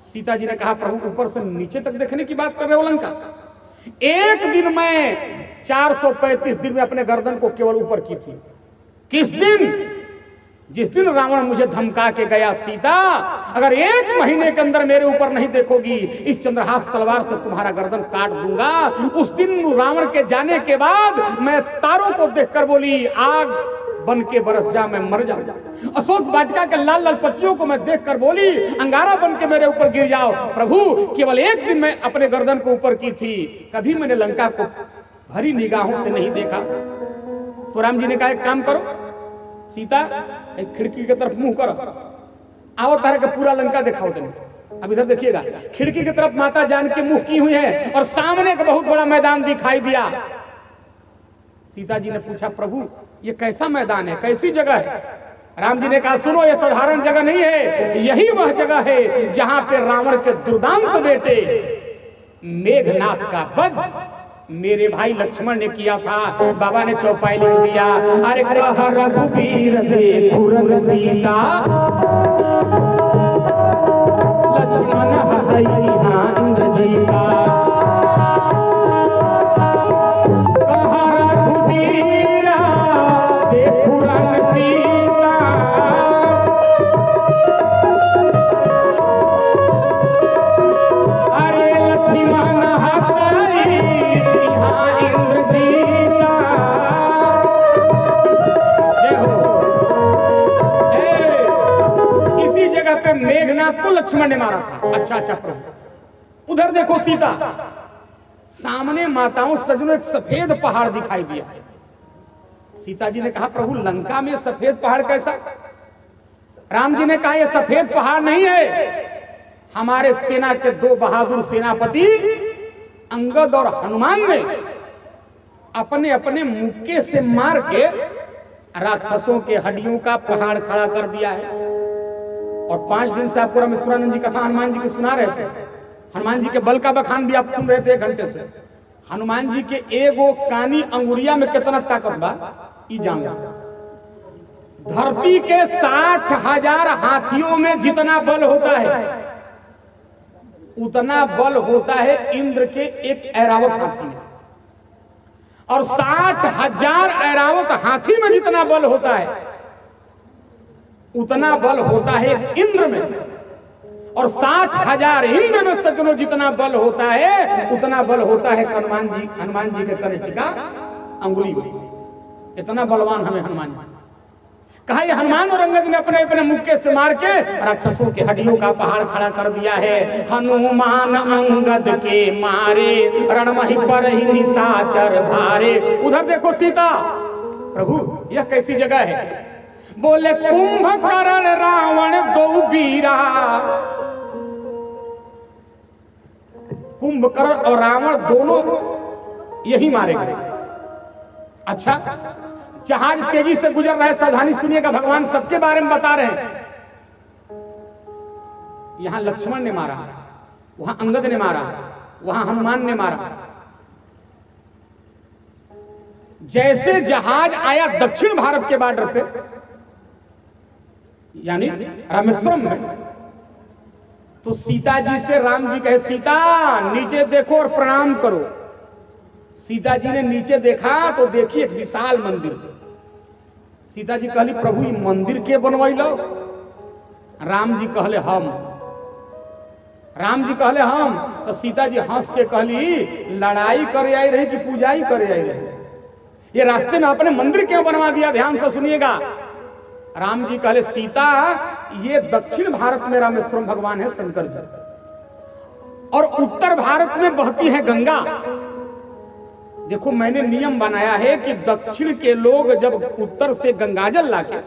S1: सीता जी ने कहा प्रभु ऊपर से नीचे तक देखने की बात कर रहे हो लंका एक दिन में 435 दिन में अपने गर्दन को केवल ऊपर की थी। किस दिन जिस दिन रावण मुझे धमका के गया सीता अगर 1 महीने के अंदर मेरे ऊपर नहीं देखोगी इस चंद्रहास तलवार से तुम्हारा गर्दन काट दूंगा। उस दिन रावण के जाने के बाद मैं तारों को देखकर बोली आग बन के बरस जा मैं मर जाऊं। अशोक वाटिका के लाल लाल पत्तियों को मैं देखकर बोली अंगारा बन के मेरे ऊपर गिर जाओ। प्रभु केवल एक दिन में अपने गर्दन को ऊपर की थी कभी मैंने लंका को भरी निगाहों से नहीं देखा। तो राम जी ने कहा एक काम करो सीता एक खिड़की की तरफ मुंह करो आओ तारे का पूरा लंका दिखाओ तुम। अब इधर देखिएगा खिड़की की तरफ माता जानकी मुंह की हुई है और सामने का बहुत बड़ा मैदान दिखाई दिया। सीता जी ने पूछा प्रभु ये कैसा मैदान है कैसी जगह है। राम जी ने कहा सुनो ये साधारण जगह नहीं है यही वह जगह है जहां पे रावण के दुर्दांत बेटे मेघनाथ का वध मेरे भाई लक्ष्मण ने किया था। बाबा ने चौपाई लिख दिया अरे कह रघुवीर देखुरन सीता लक्ष्मण हई इंद्र जी का कह रघुवीर देखुरन सीता अरे लक्ष्मण पे मेघनाथ को लक्ष्मण ने मारा था। अच्छा अच्छा प्रभु उधर देखो सीता सामने माताओं सजनों एक सफेद पहाड़ दिखाई दिया। सीता जी ने कहा प्रभु लंका में सफेद पहाड़ कैसा। राम जी ने कहा यह सफेद पहाड़ नहीं है हमारे सेना के 2 बहादुर सेनापति अंगद और हनुमान ने अपने अपने मुक्के से मार के राक्षसों के हड्डियों का पहाड़ खड़ा कर दिया है। और 5 दिन से आपको रामेश्वरानंद जी कथा हनुमान जी की सुना रहे थे। हनुमान जी के बल का बखान भी आप सुन रहे थे 1 घंटे से। हनुमान जी के एगो कानी अंगुरिया में कितना ताकत बा ई जान धरती के 60,000 हाथियों में जितना बल होता है उतना बल होता है इंद्र के एक ऐरावत हाथी में। और 60,000 ऐरावत हाथी में जितना बल होता है उतना बल होता है इंद्र में। और 60,000 इंद्र में सज्जनों जितना बल होता है उतना बल होता है हनुमान जी के कनिष्ठ का अंगुली में। इतना बलवान हमें हनुमान जी। कहा ये हनुमान और अंगद ने अपने अपने मुक्के से मार के राक्षसों के हड्डियों का पहाड़ खड़ा कर दिया है। हनुमान अंगद के मारे रणमहि पर ही निशाचर भारे। उधर देखो सीता प्रभु यह कैसी जगह है। बोले कुंभकर्ण रावण 2 वीरा। कुंभकर्ण और रावण दोनों यही मारे गए। अच्छा जहाज तेजी से गुजर रहे सावधानी सुनिएगा भगवान सबके बारे में बता रहे हैं। यहां लक्ष्मण ने मारा वहां अंगद ने मारा वहां हनुमान ने मारा। जैसे जहाज आया दक्षिण भारत के बॉर्डर पे यानी रामेश्वरम में तो सीता जी से राम जी कहे सीता नीचे देखो और प्रणाम करो। सीता जी ने नीचे देखा तो देखी एक विशाल मंदिर। सीता जी कहली प्रभु ये मंदिर के बनवाइलो। राम जी कहले हम तो सीता जी हंस के कहली लड़ाई करे आई रही कि पूजाई करे आई रही। ये रास्ते में अपने मंदिर क्यों बनवा दिया। ध्यान से सुनिएगा राम जी कहले सीता ये दक्षिण भारत में रामेश्वरम भगवान है शंकर जी, और उत्तर भारत में बहती है गंगा। देखो मैंने नियम बनाया है कि दक्षिण के लोग जब उत्तर से गंगाजल लाके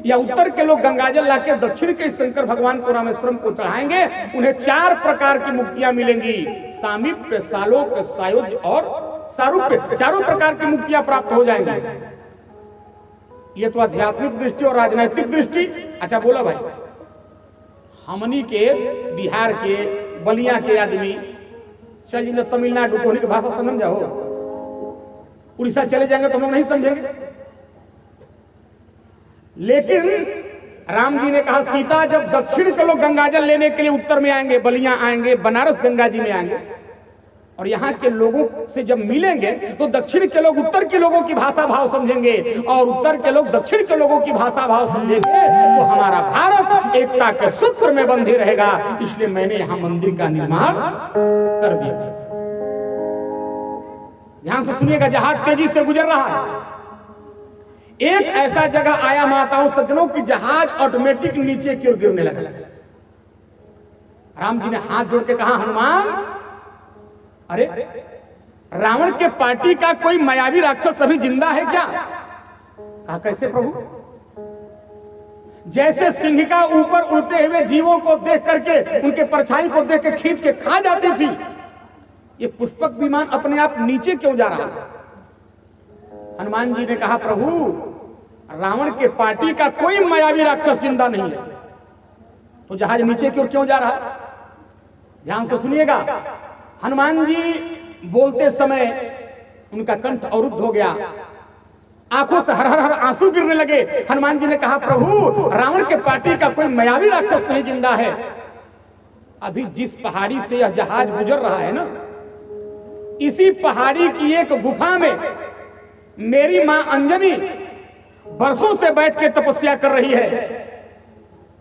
S1: या उत्तर के लोग गंगाजल लाके दक्षिण के शंकर भगवान को रामेश्वरम को चढ़ाएंगे, उन्हें 4 प्रकार की मुक्तियां मिलेंगी, सामीप्य, सालोक्य, सायुज्य और सारूप्य। 4 प्रकार की मुक्तियां प्राप्त हो जाएंगी। ये तो आध्यात्मिक दृष्टि और राजनीतिक दृष्टि। अच्छा बोला भाई, हमनी के बिहार के बलिया के आदमी चल जिन्हें तमिलनाडु की भाषा समझ जाओ, उड़ीसा चले जाएंगे तो हम लोग नहीं समझेंगे। लेकिन राम जी ने कहा सीता जब दक्षिण के लोग गंगाजल लेने के लिए उत्तर में आएंगे, बलिया आएंगे, बनारस गंगा जी में आएंगे, और यहाँ के लोगों से जब मिलेंगे तो दक्षिण के लोग उत्तर के लोगों की भाषा भाव समझेंगे और उत्तर के लोग दक्षिण के लोगों की भाषा भाव समझेंगे, तो हमारा भारत एकता के सूत्र में बंधे रहेगा। इसलिए मैंने यहाँ मंदिर का निर्माण कर दिया। ध्यान से सुनिएगा, जहाज तेजी से गुजर रहा है। एक ऐसा जगह आया माताओं सज्जनों की जहाज ऑटोमेटिक नीचे की ओर गिरने लगा। राम जी ने हाथ जोड़ के कहा हनुमान, अरे रावण के पार्टी का कोई मायावी राक्षस अभी जिंदा है क्या? कहा कैसे प्रभु? जैसे सिंह का ऊपर उड़ते हुए जीवों को देख करके उनके परछाई को देख के खींच के खा जाती थी, ये पुष्पक विमान अपने आप नीचे क्यों जा रहा है? हनुमान जी ने कहा प्रभु रावण के पार्टी का कोई मायावी राक्षस जिंदा नहीं है, तो जहाज नीचे की ओर क्यों जा रहा है? ध्यान से सुनिएगा। हनुमान जी बोलते समय उनका कंठ अवरुद्ध हो गया, आंखों से हर हर हर आंसू गिरने लगे। हनुमान जी ने कहा प्रभु रावण के पार्टी का कोई मायावी राक्षस नहीं जिंदा है। अभी जिस पहाड़ी से यह जहाज गुजर रहा है ना, इसी पहाड़ी की एक गुफा में मेरी मां अंजनी बरसों से बैठ के तपस्या कर रही है।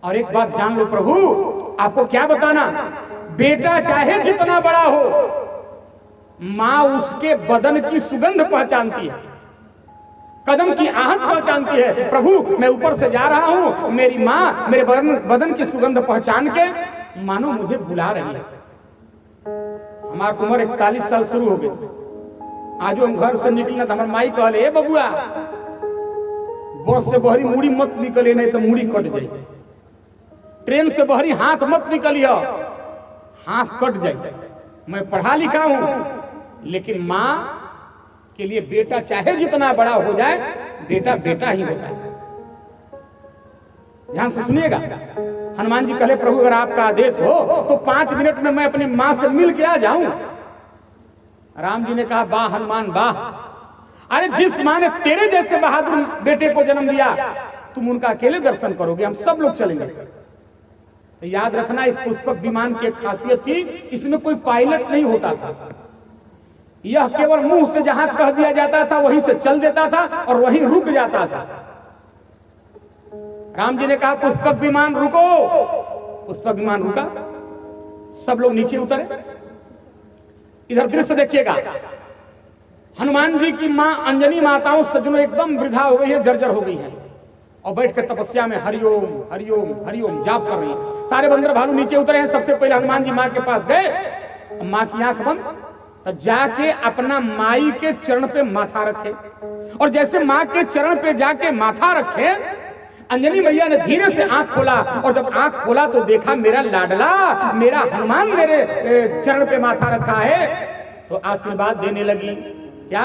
S1: और एक बात जान लो प्रभु, आपको क्या बताना, बेटा चाहे जितना बड़ा हो, मां उसके बदन की सुगंध पहचानती है, कदम की आहट पहचानती है। प्रभु मैं ऊपर से जा रहा हूं, मेरी मां मेरे बदन की सुगंध पहचान के मानो मुझे बुला रही है। हमारी उम्र 41 साल शुरू हो गई। आज हम घर से निकलना तो हमारे माई कहले ए बबुआ बस से बहरी मुड़ी मत निकले, नहीं तो मुड़ी कट जाए। ट्रेन से बहरी हाथ मत निकलिए, हाथ कट जाए। मैं पढ़ा लिखा हूं, लेकिन मां के लिए बेटा चाहे जितना बड़ा हो जाए, बेटा बेटा ही होता है। ध्यान से सुनिएगा। हनुमान जी कहले प्रभु अगर आपका आदेश हो तो 5 मिनट में मैं अपनी मां से मिल के आ जाऊं। राम जी ने कहा वाह हनुमान वाह, अरे जिस मां ने तेरे जैसे बहादुर बेटे को जन्म दिया, तुम उनका अकेले दर्शन करोगे, हम सब लोग चलेंगे। तो याद रखना इस पुष्पक विमान की खासियत थी, इसमें कोई पायलट नहीं होता था। यह केवल मुंह से जहां कह दिया जाता था वहीं से चल देता था और वहीं रुक जाता था। राम जी ने कहा पुष्पक विमान रुको, पुष्पक विमान रुका, सब लोग नीचे उतरे। इधर दृश्य देखिएगा, हनुमान जी की मां अंजनी माताओं सज्जनों एकदम वृद्धा हो गई है, जर्जर हो गई है, और बैठ कर तपस्या में हरिओम हरिओम हरिओम जाप कर रही है। सारे बंदर भालू नीचे उतरे हैं। सबसे पहले हनुमान जी मां के पास गए, मां की आंख बंद, तो जाके अपना माई के चरण पे माथा रखे, और जैसे मां के चरण पे जाके माथा रखे, अंजनी मैया ने धीरे से आंख खोला, और जब आंख खोला तो देखा मेरा लाडला मेरा हनुमान मेरे चरण पे माथा रखा है, तो आशीर्वाद देने लगी। क्या?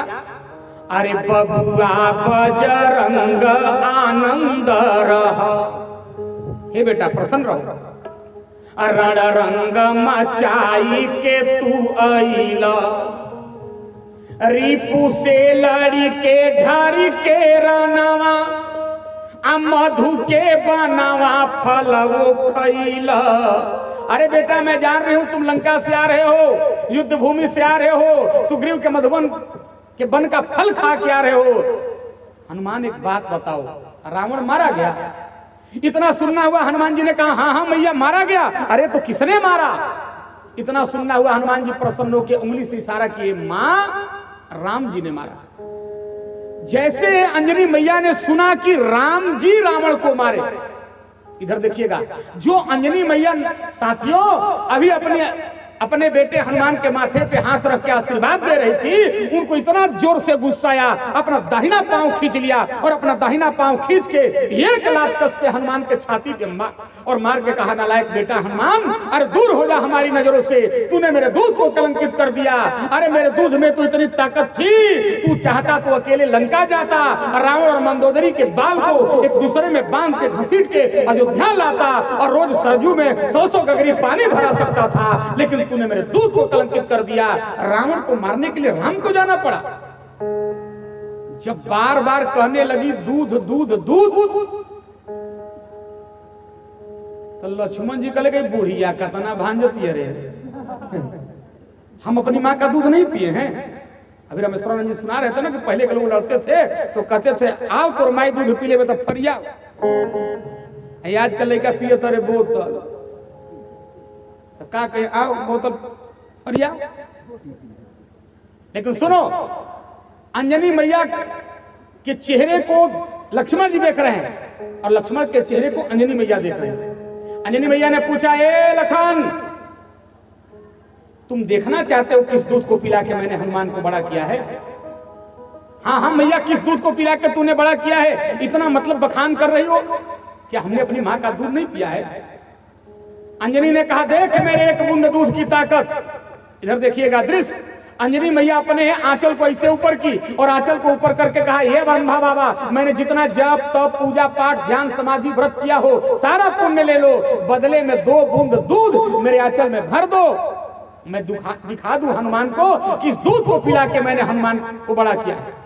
S1: अरे बबुआ बजरंग आनंद रहो, हे बेटा प्रसन्न रहो, रण रंग मचाई के तू आइला, रिपु से लड़ी के ढारी के रनवा, मधु के बनावा फलवो खैला। अरे बेटा मैं जान रही हूं तुम लंका से आ रहे हो, युद्ध भूमि से आ रहे हो, सुग्रीव के मधुबन के वन का फल खा के आ रहे हो। हनुमान एक बात बताओ, रावण मारा गया? इतना सुनना हुआ हनुमान जी ने कहा हाँ हाँ मैया मारा गया। अरे तो किसने मारा? इतना सुनना हुआ हनुमान जी प्रसन्न होकर उंगली से इशारा किए, मां राम जी ने मारा। जैसे अंजनी मैया ने सुना कि राम जी रावण को मारे, इधर देखिएगा, जो अंजनी मैया साथियों अभी अपने बेटे हनुमान के माथे पे हाथ रख के आशीर्वाद दे रही थी, उनको इतना जोर से गुस्सा आया, अपना दाहिना पांव खींच लिया और अपना दाहिना पांव खींच के एक लात कस के हनुमान के छाती पे मार के कहा, नालायक बेटा हनुमान, अरे दूर हो जा हमारी नजरों से, तूने मेरे दूध को कलंकित कर दिया। अरे मेरे दूध में तो इतनी ताकत थी, तू चाहता तो अकेले लंका जाता, रावण और मंदोदरी के बाल को एक दूसरे में बांध के घसीट के अयोध्या लाता और रोज सरजू में 100 गगरी पानी भरा सकता था, लेकिन तूने मेरे दूध को कलंकित कर दिया। रावण को मारने के लिए राम को जाना पड़ा। जब बार बार कहने लगी दूध दूध दूध, तो लक्ष्मण जी कहले, बुढ़िया कतना भांजती है रे, हम अपनी माँ का दूध नहीं पिए हैं। अभी रामेश्वरम जी सुना रहे थे ना कि पहले के लोग लड़ते थे तो कहते थे आओ तोर माई दूध पी ले, तो फरिया। आज का लड़का पिए तारे बोतल, तो का कहे आओ बोतल फरिया। लेकिन सुनो, अंजनी मैया के चेहरे को लक्ष्मण जी देख रहे हैं और लक्ष्मण के चेहरे को अंजनी मैया देख रहे हैं। अंजनी मैया ने पूछा, ए लखन, तुम देखना चाहते हो किस दूध को पिला के मैंने हनुमान को बड़ा किया है? हाँ हाँ मैया, किस दूध को पिला के तूने बड़ा किया है? इतना मतलब बखान कर रही हो, क्या हमने अपनी माँ का दूध नहीं पिया है? अंजनी ने कहा, देख मेरे एक बूंद दूध की ताकत। इधर देखिएगा दृश्य, अंजनी मैया अपने आंचल को ऐसे ऊपर की और आंचल को ऊपर करके कहा, हे ब्रह्मा बाबा, मैंने जितना जप तप पूजा पाठ ध्यान समाधि व्रत किया हो सारा पुण्य ले लो, बदले में 2 बूंद दूध मेरे आंचल में भर दो, मैं दिखा दूं हनुमान को किस दूध को पिला के मैंने हनुमान को बड़ा किया है।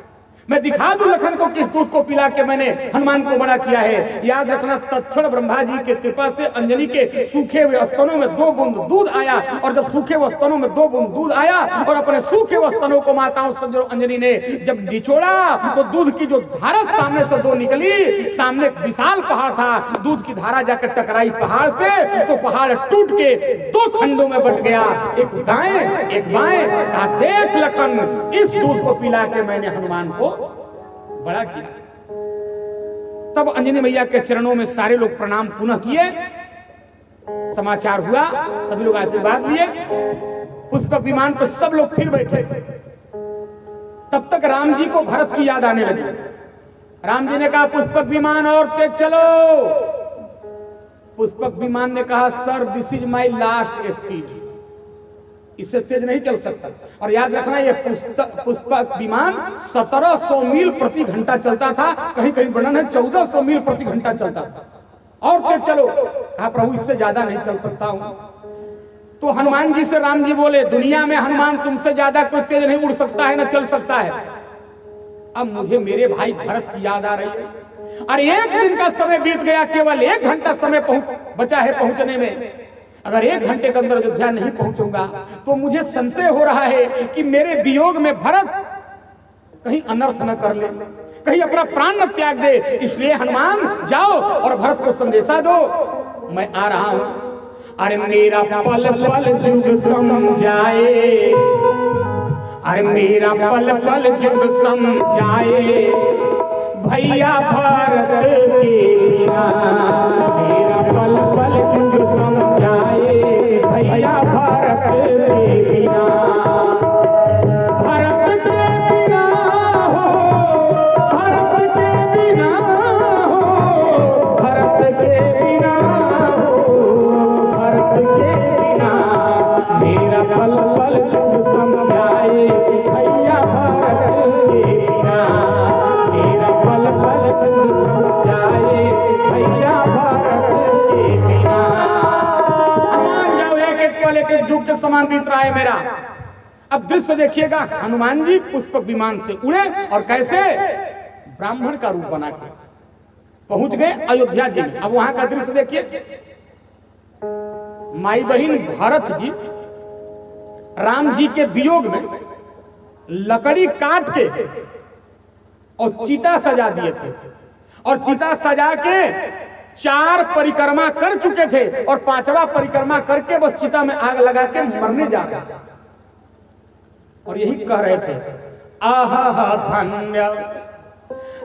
S1: मैं दिखा दूं लखन को किस दूध को पिला के मैंने हनुमान को बड़ा किया है। याद रखना, तत्क्षण ब्रह्मा जी के कृपा से अंजनी के सूखे हुए स्तनों में 2 बूंद दूध आया, और जब सूखे हुए स्तनों में 2 बूंद दूध आया और अपने सूखे हुए स्तनों को माताओं से अंजनी ने जब निचोड़ा तो दूध की जो धारा सामने से 2 निकली। सामने एक विशाल पहाड़ था, दूध की धारा जाकर टकराई पहाड़ से तो पहाड़ टूट के 2 खंडों में बट गया, एक दाएं एक बाएं। कहा, देख लखन, इस दूध को पिला के मैंने हनुमान को बड़ा किया। तब अंजनी मैया के चरणों में सारे लोग प्रणाम पुनः किए, समाचार हुआ, सभी लोग आशीर्वाद लिए, पुष्पक विमान पर सब लोग फिर बैठे। तब तक राम जी को भरत की याद आने लगी। राम जी ने कहा, पुष्पक विमान और तेज चलो। पुष्पक विमान ने कहा, sir this is my last speed, इससे तेज नहीं चल सकता। और याद रखना, ये पुष्पक विमान 1700 मील प्रति घंटा चलता था, कहीं कहीं वर्णन है 1400 मील प्रति घंटा चलता था। और तेज चलो। कहा, प्रभु इससे ज्यादा नहीं चल सकता हूं। तो हनुमान जी से राम जी बोले, दुनिया में हनुमान तुमसे ज्यादा कोई तेज नहीं उड़ सकता है, न चल सकता है। अब मुझे मेरे भाई भरत की याद आ रही है। अरे 1 दिन का समय बीत गया, केवल 1 घंटा समय बचा है पहुंचने में। अगर 1 घंटे के अंदर अयोध्या नहीं पहुंचूंगा तो मुझे संशय हो रहा है कि मेरे वियोग में भरत कहीं अनर्थ न कर ले, कहीं अपना प्राण न त्याग दे। इसलिए हनुमान जाओ और भरत को संदेशा दो, मैं आ रहा हूं। अरे मेरा पल पल जुग समझाए, अरे मेरा पल पल जुग समझाए, भैया भारत के बिना, मेरा पल पल जुग समझाए, भैया भारत के बिना। भारत के बिना हो, भारत के बिना हो, भारत के बिना हो, भारत के बिना, मेरा पल पल जुग समझाए, भैया भारत के बिना, मेरा पल पल जुग समझाए, भैया भारत के बिना। हनुमान जाओ, एक पल एक जुग के समान बीत रहा है मेरा। अब दृश्य देखिएगा, हनुमान जी पुष्पक विमान से उड़े और कैसे ब्राह्मण का रूप बना के पहुंच गए अयोध्या जी में। अब वहां का दृश्य देखिए, माई बहन भरत जी राम जी के वियोग में लकड़ी काट के और चिता सजा दिए थे, और चिता सजा के 4 परिक्रमा कर चुके थे और 5वां परिक्रमा करके बस चिता में आग लगा के मरने जा रहे थे। और यही कह रहे थे, आहा धन्य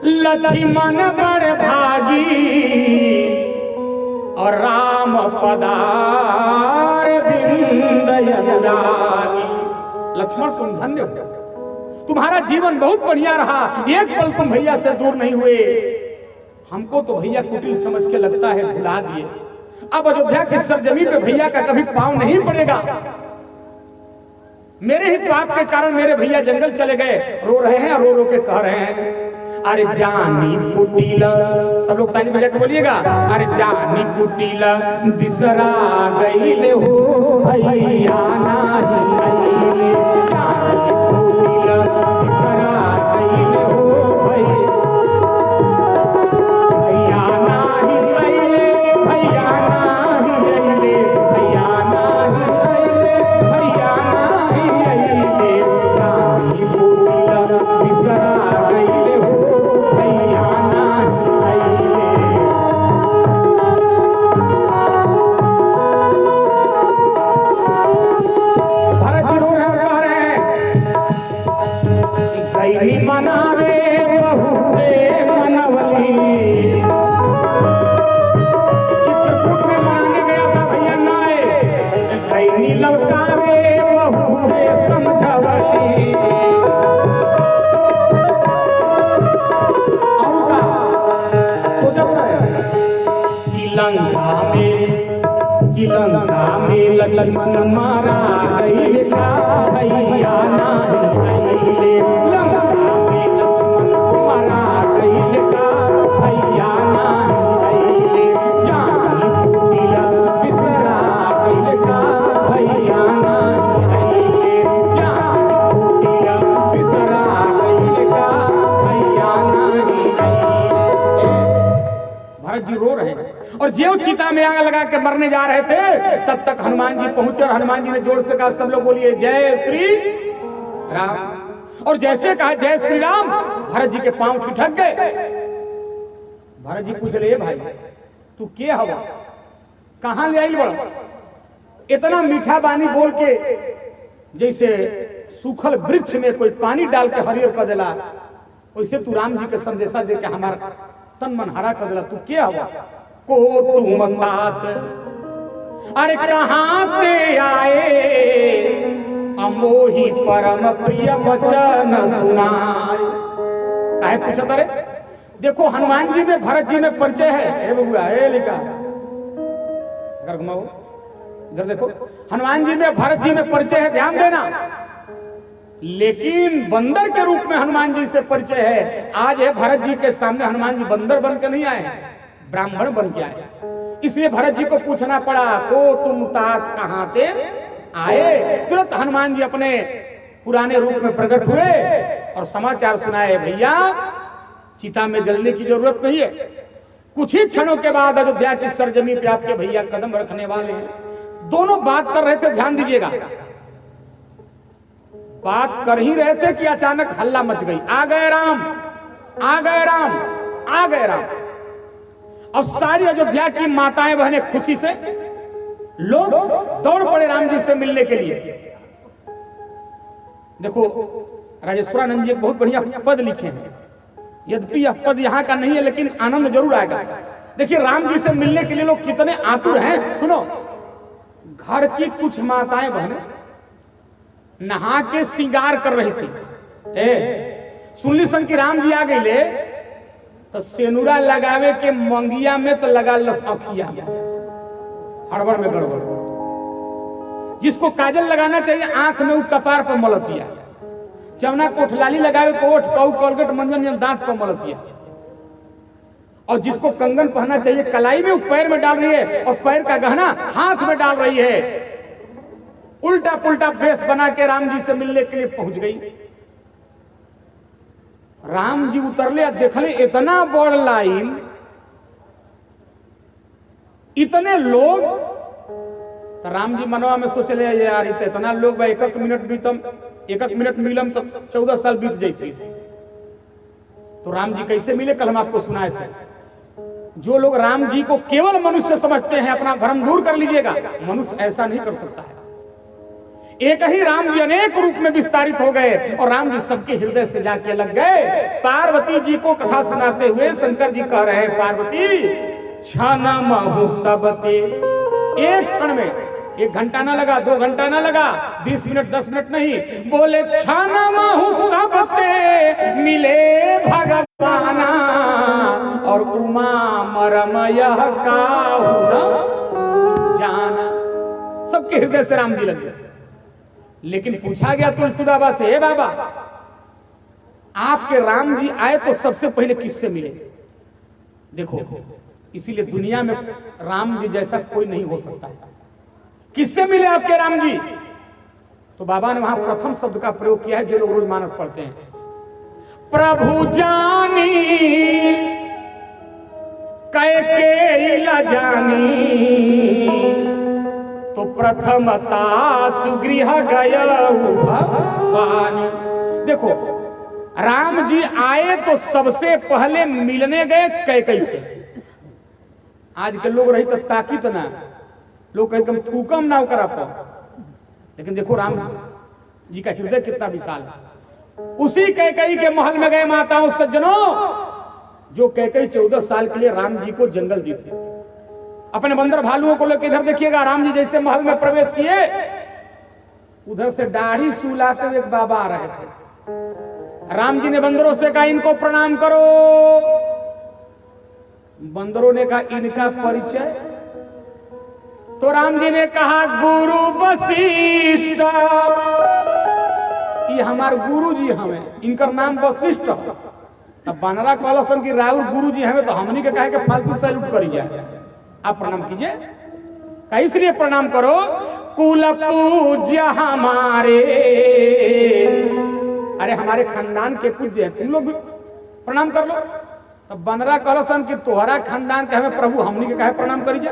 S1: लक्ष्मण बड़ भागी और राम पदार बिंद अनुरागी। लक्ष्मण तुम धन्य हो, तुम्हारा जीवन बहुत बढ़िया रहा, एक पल तुम भैया से दूर नहीं हुए। हमको तो भैया कुटिल समझ के लगता है भुला दिए। अब अयोध्या की सरजमी पे भैया का कभी पांव नहीं पड़ेगा। मेरे ही पाप के कारण मेरे भैया जंगल चले गए, रो रहे हैं, रो रो के कह रहे हैं अरे जानी कुटिला। सब लोग ताली बजा के बोलिएगा, अरे जानी कुटिला बिसरा गईले हो भैया नाही आईले। जानी कुटिला बिसरा गईले हो भैया नाही आईले, भैया नाही आईले, भैया नाही आईले, भैया नाही आईले। जानी कुटिला बिसरा गईले हो भैया नाही आईले। भरत जी रो रहे हैं, कह रहे हैं गईली मनावे बहू के मनवली। चित्रकूट में मनाने गया था भैया ना आए, गईली लौटावे बहू के समझवली। और का तो जब कि लंका में लक्ष्मण मारा गईल का भैया नाही आईले। लंका में लक्ष्मण मारा गईल का भैया नाही आईले। जानी कुटिला बिसरा गईल का भैया नाही आईले। जानी कुटिला बिसरा गईल का भैया नाही आईले। भरत जी रो रहे हैं और ज्यों चिता में आग लगा के मरने जा रहे थे तब तक हनुमान जी पहुंचे और हनुमान जी ने जोर से कहा, सब लोग बोलिए जय श्री राम। और जैसे कहा जय श्री राम, भरत जी के पांव ठिठक गए। भरत जी पूछ ले भाई तू के हवा, कहां ले आई बड़ा, इतना मीठा बानी बोल के जैसे सूखल वृक्ष में कोई पानी डाल के हरियर कर देला, वैसे तू राम जी के संदेशा दे के हमारा तन मन हरा कर देला। तू के हवा को तुम तात, अरे कहां ते आए अमोही परम प्रिय वचन सुनाए। काहे पूछा तारे? देखो हनुमान जी में भरत जी में परिचय है। ए बबुआ ए लिखा घर घुमाओ, इधर देखो, हनुमान जी में भरत जी में परिचय है, ध्यान देना। लेकिन बंदर के रूप में हनुमान जी से परिचय है। आज है भरत जी के सामने हनुमान जी बंदर बन के नहीं आए, ब्राह्मण बन के आए। इसलिए भरत जी को पूछना पड़ा को तुम तात कहां थे आए। तुरंत हनुमान जी अपने पुराने रूप में प्रकट हुए और समाचार सुनाए, भैया चिता में जलने की जरूरत नहीं है, कुछ ही क्षणों के बाद अयोध्या की सरजमी पे आपके भैया कदम रखने वाले हैं। दोनों बात कर रहे थे, ध्यान दीजिएगा, बात कर ही रहे थे कि अचानक हल्ला मच गई, आ गए राम, आ गए राम, आ गए राम। अब सारी अयोध्या की माताएं बहनें खुशी से लोग दौड़ पड़े राम जी से मिलने के लिए। देखो राजेश्वरानंद जी एक बहुत बढ़िया पद लिखे हैं, यद्यपि यह पद यहाँ का नहीं है लेकिन आनंद जरूर आएगा। देखिए राम जी से मिलने के लिए लोग कितने आतुर हैं। सुनो, घर की कुछ माताएं बहनें नहा के श्रृंगार कर रही थी। सुनली सन की राम जी आ गई ले तो सेनुरा लगावे के मंगिया में तो लगा लसखिया, हड़बड़ में गड़बड़। जिसको काजल लगाना चाहिए आंख में, वो कपार पर मलतिया, जवना कोठलाली लगावे को ओठ कऊ कोलगेट मंजन दांत पर मलतिया, और जिसको कंगन पहनना चाहिए कलाई में, वो पैर में डाल रही है, और पैर का गहना हाथ में डाल रही है। उल्टा पुल्टा बेस बना के राम जी से मिलने के लिए पहुंच गई। राम जी उतरले, देखले इतना बड़ लाइन, इतने लोग। तो राम जी मनवा में सोचले यार इतना लोग बा, एक मिनट बीतम, एक मिनट मिलम तो 14 साल बीत जाती। तो राम जी कैसे मिले कल हम आपको सुनाए थे। जो लोग राम जी को केवल मनुष्य समझते हैं अपना भ्रम दूर कर लीजिएगा, मनुष्य ऐसा नहीं कर सकता है। एक ही राम जी अनेक रूप में विस्तारित हो गए और राम जी सबके हृदय से जाके लग गए। पार्वती जी को कथा सुनाते हुए शंकर जी कह रहे हैं, पार्वती क्षण महु सबते, एक क्षण में, 1 घंटा ना लगा, 2 घंटा ना लगा, 20 मिनट 10 मिनट नहीं, बोले क्षण महु सबते मिले भगवाना और उमा मरम यह काहू न जाना। सबके हृदय से राम जी लग गए। लेकिन पूछा गया तुलसी बाबा से, हे बाबा आपके राम जी आए तो सबसे पहले किससे मिले? देखो, इसीलिए दुनिया में राम जी जैसा कोई नहीं हो सकता। किससे मिले आपके राम जी? तो बाबा ने वहां प्रथम शब्द का प्रयोग किया है जो लोग रोजमानस पढ़ते हैं, प्रभु जानी कैकेयी जानी तो प्रथमता सुगृह गयऊ भवानी। देखो, राम जी आए तो सबसे पहले मिलने गए कैकेयी से। आज के लोग रही तो ताकित ना, लोग एकदम थूकम ना करा पाओ, लेकिन देखो राम जी का हृदय कितना विशाल है। उसी कैकेयी के महल में गए माताओं सज्जनों, जो कैकेयी 14 साल के लिए राम जी को जंगल दी थी। अपने बंदर भालुओं को लेकर इधर देखिएगा, राम जी जैसे महल में प्रवेश किए, उधर से दाढ़ी सुलाते हुए एक बाबा आ रहे थे। राम जी ने बंदरों से कहा इनको प्रणाम करो। बंदरों ने कहा इनका परिचय? तो राम जी ने कहा गुरु वशिष्ठ, ये हमारे गुरु जी हमें, इनका नाम वशिष्ठ। अब बनरा कहलन की राहुल गुरु जी हमें, तो हमनी के कहे के फालतू सैल्यूट करिए, आप प्रणाम कीजिए। इसलिए प्रणाम करो, कुल पूज्य हमारे, अरे हमारे खानदान के पूज्य है, तुम लोग भी प्रणाम कर लो। तब बनरा कहलन कि तोहरा खानदान के हमें प्रभु, हमनी के कहे प्रणाम करिए।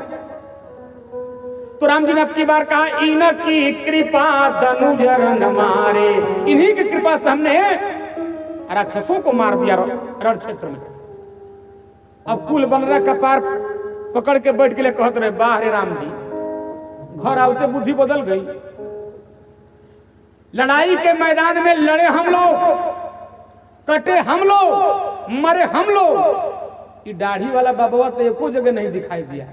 S1: तो राम जी ने अब की बार कहा इनकी कृपा धनुजर न मारे, इन्हीं की कृपा से हमने राक्षसों को मार दिया रण क्षेत्र में। अब कुल बनरा कपार पकड़ के बैठ के लिए कहते रहे, वाह रे राम जी, घर आते बुद्धि बदल गई। लड़ाई के मैदान में लड़े हम लोग, कटे हम लोग, मरे हम लोग, ये दाढ़ी वाला बाबा तो एको जगह नहीं दिखाई दिया।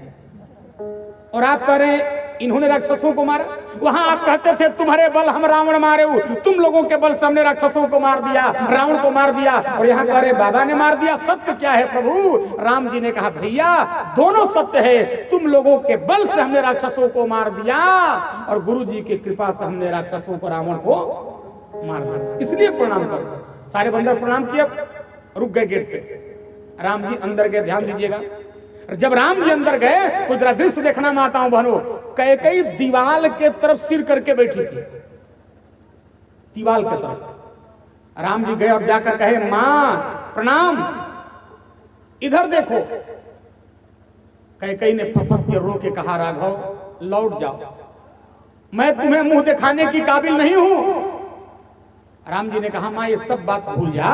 S1: और आप कह रहे इन्होंने राक्षसों को मारा। वहां आप कहते थे तुम्हारे बल हम रावण मारे, तुम लोगों के बल से हमने राक्षसों को मार दिया, रावण को मार दिया। और यहाँ कह रहे बाबा ने मार दिया। सत्य क्या है प्रभु? राम जी ने कहा भैया दोनों सत्य है, तुम लोगों के बल से हमने राक्षसों को मार दिया और गुरु जी की कृपा से हमने राक्षसों को, रावण को मार दिया। इसलिए प्रणाम करो। सारे बंदर प्रणाम किए, रुक गए गेट पे। राम जी अंदर गए, ध्यान दीजिएगा। जब राम जी अंदर गए तो जरा दृश्य देखना माताओं बहनों, कैकेयी दीवाल के तरफ सिर करके बैठी थी, दीवाल के तरफ। राम जी गए और जाकर कहे मां प्रणाम, इधर देखो। कैकेयी ने फफक के रो के कहा राघव लौट जाओ, मैं तुम्हें मुंह दिखाने की काबिल नहीं हूं। राम जी ने कहा मां ये सब बात भूल जा,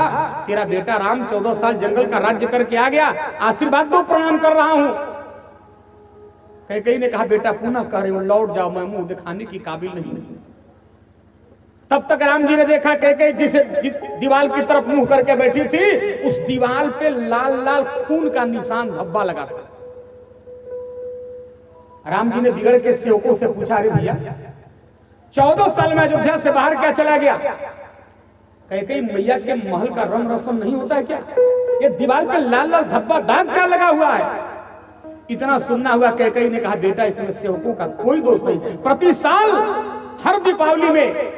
S1: तेरा बेटा राम 14 साल जंगल का राज्य करके आ गया, आशीर्वाद दो, प्रणाम कर रहा हूं। कैकेयी ने कहा बेटा पुनः कह रहे हो लौट जाओ, मैं मुंह दिखाने की काबिल नहीं हूं। तब तक राम जी ने देखा कैकेयी जिसे दीवाल की तरफ मुंह करके बैठी थी, उस दीवाल पे लाल लाल खून का निशान धब्बा लगा था। राम जी ने बिगड़ के सेवकों से पूछा अरे भैया 14 साल में अयोध्या से बाहर क्या चला गया? कैकेयी मैया के महल का रंग रोशन नहीं होता है क्या? ये दीवार पे लाल लाल धब्बा दाग क्या लगा हुआ है? इतना सुनना हुआ कैकेयी ने कहा बेटा इसमें सेवकों का कोई दोष नहीं, प्रति साल हर दीपावली में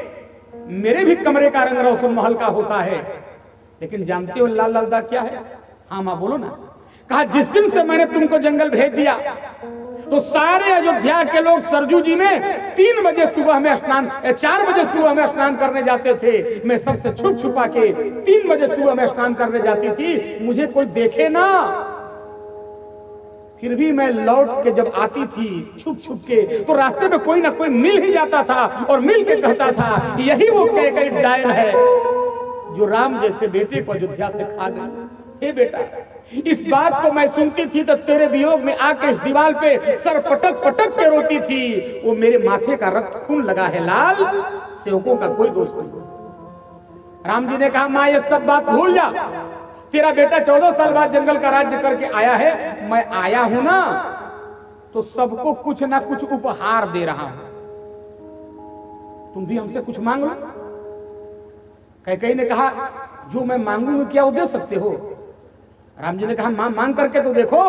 S1: मेरे भी कमरे का रंग रोशन महल का होता है, लेकिन जानते हो लाल लाल दाग क्या है? हाँ मां बोलो ना। कहा जिस दिन से मैंने तुमको जंगल भेज दिया तो सारे अयोध्या के लोग सरजू जी में 3 बजे सुबह में स्नान, 4 बजे सुबह में स्नान करने जाते थे। मैं सबसे छुप छुपा के 3 बजे सुबह में स्नान करने जाती थी, मुझे कोई देखे ना, फिर भी मैं लौट के जब आती थी छुप छुप के तो रास्ते में कोई ना कोई मिल ही जाता था और मिल के कहता था यही वो कैकेयी डायन है जो राम जैसे बेटे को अयोध्या से खा गई। हे बेटा इस बात को मैं सुनती थी तो तेरे वियोग में आके इस दीवार पे सर पटक पटक के रोती थी। वो मेरे माथे का रक्त खून लगा है लाल, सेवकों का कोई दोष नहीं। राम जी ने कहा मां ये सब बात भूल जा, तेरा बेटा 14 साल बाद जंगल का राज्य करके आया है, मैं आया हूं ना तो सबको कुछ ना कुछ उपहार दे रहा हूं, तुम भी हमसे कुछ मांग लो। कैकेयी ने कहा जो मैं मांगूंगी क्या वो दे सकते हो? राम जी ने कहा मांग करके तो देखो।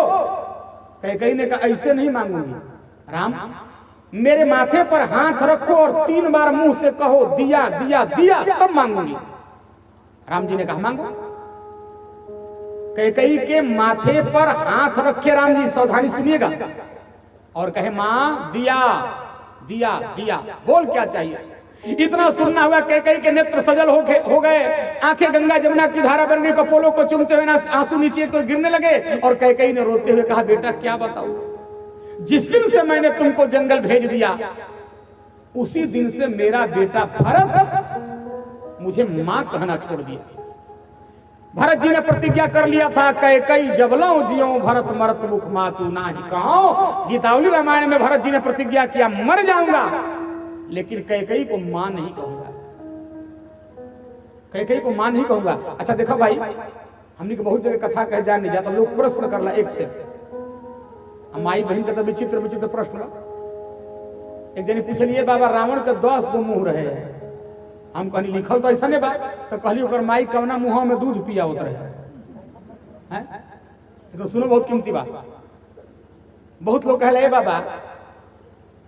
S1: कैकेयी ने कहा ऐसे नहीं मांगूंगी राम, मेरे माथे पर हाथ रखो और 3 बार मुंह से कहो दिया दिया दिया, तब मांगूंगी। राम जी ने कहा मांगो। कैकेयी के माथे पर हाथ रखे राम जी, सावधानी सुनिएगा, और कहे मां दिया दिया दिया, बोल क्या चाहिए। इतना सुनना हुआ कैकेयी के नेत्र सजल हो गए, आंखें गंगा जमुना की धारा बन गई, कपोलों को चुमते हुए ना आंसू नीचे तो गिरने लगे। और कैकेयी ने रोते हुए कहा बेटा क्या बताऊं, जिस दिन से मैंने तुमको जंगल भेज दिया उसी दिन से मेरा बेटा भरत मुझे मां कहना छोड़ दिया। भरत जी ने प्रतिज्ञा कर लिया था कैकेयी जबलों जियो भरत मरत मुख मातु नाही कहो। गीतावली रामायण में भरत जी ने प्रतिज्ञा किया मर जाऊंगा लेकिन कैकेयी को मां नहीं कहूंगा, कैकेयी को मां नहीं कहूंगा। अच्छा देखो भाई, हमने को बहुत जगह कथा कह जान नहीं जाता, लोग प्रश्न करला एक से माई बहन के तो विचित्र विचित्र प्रश्न। एक जनी पूछलिए बाबा रावण के 10 गो मुंह रहे, हम कहनी लिखल तो ऐसा नहीं बा, तो कहली ओकर माई कवना मुंह में दूध पिया होत रहे हैं। तो सुनो बहुत कीमती बात। बहुत लोग कहले बाबा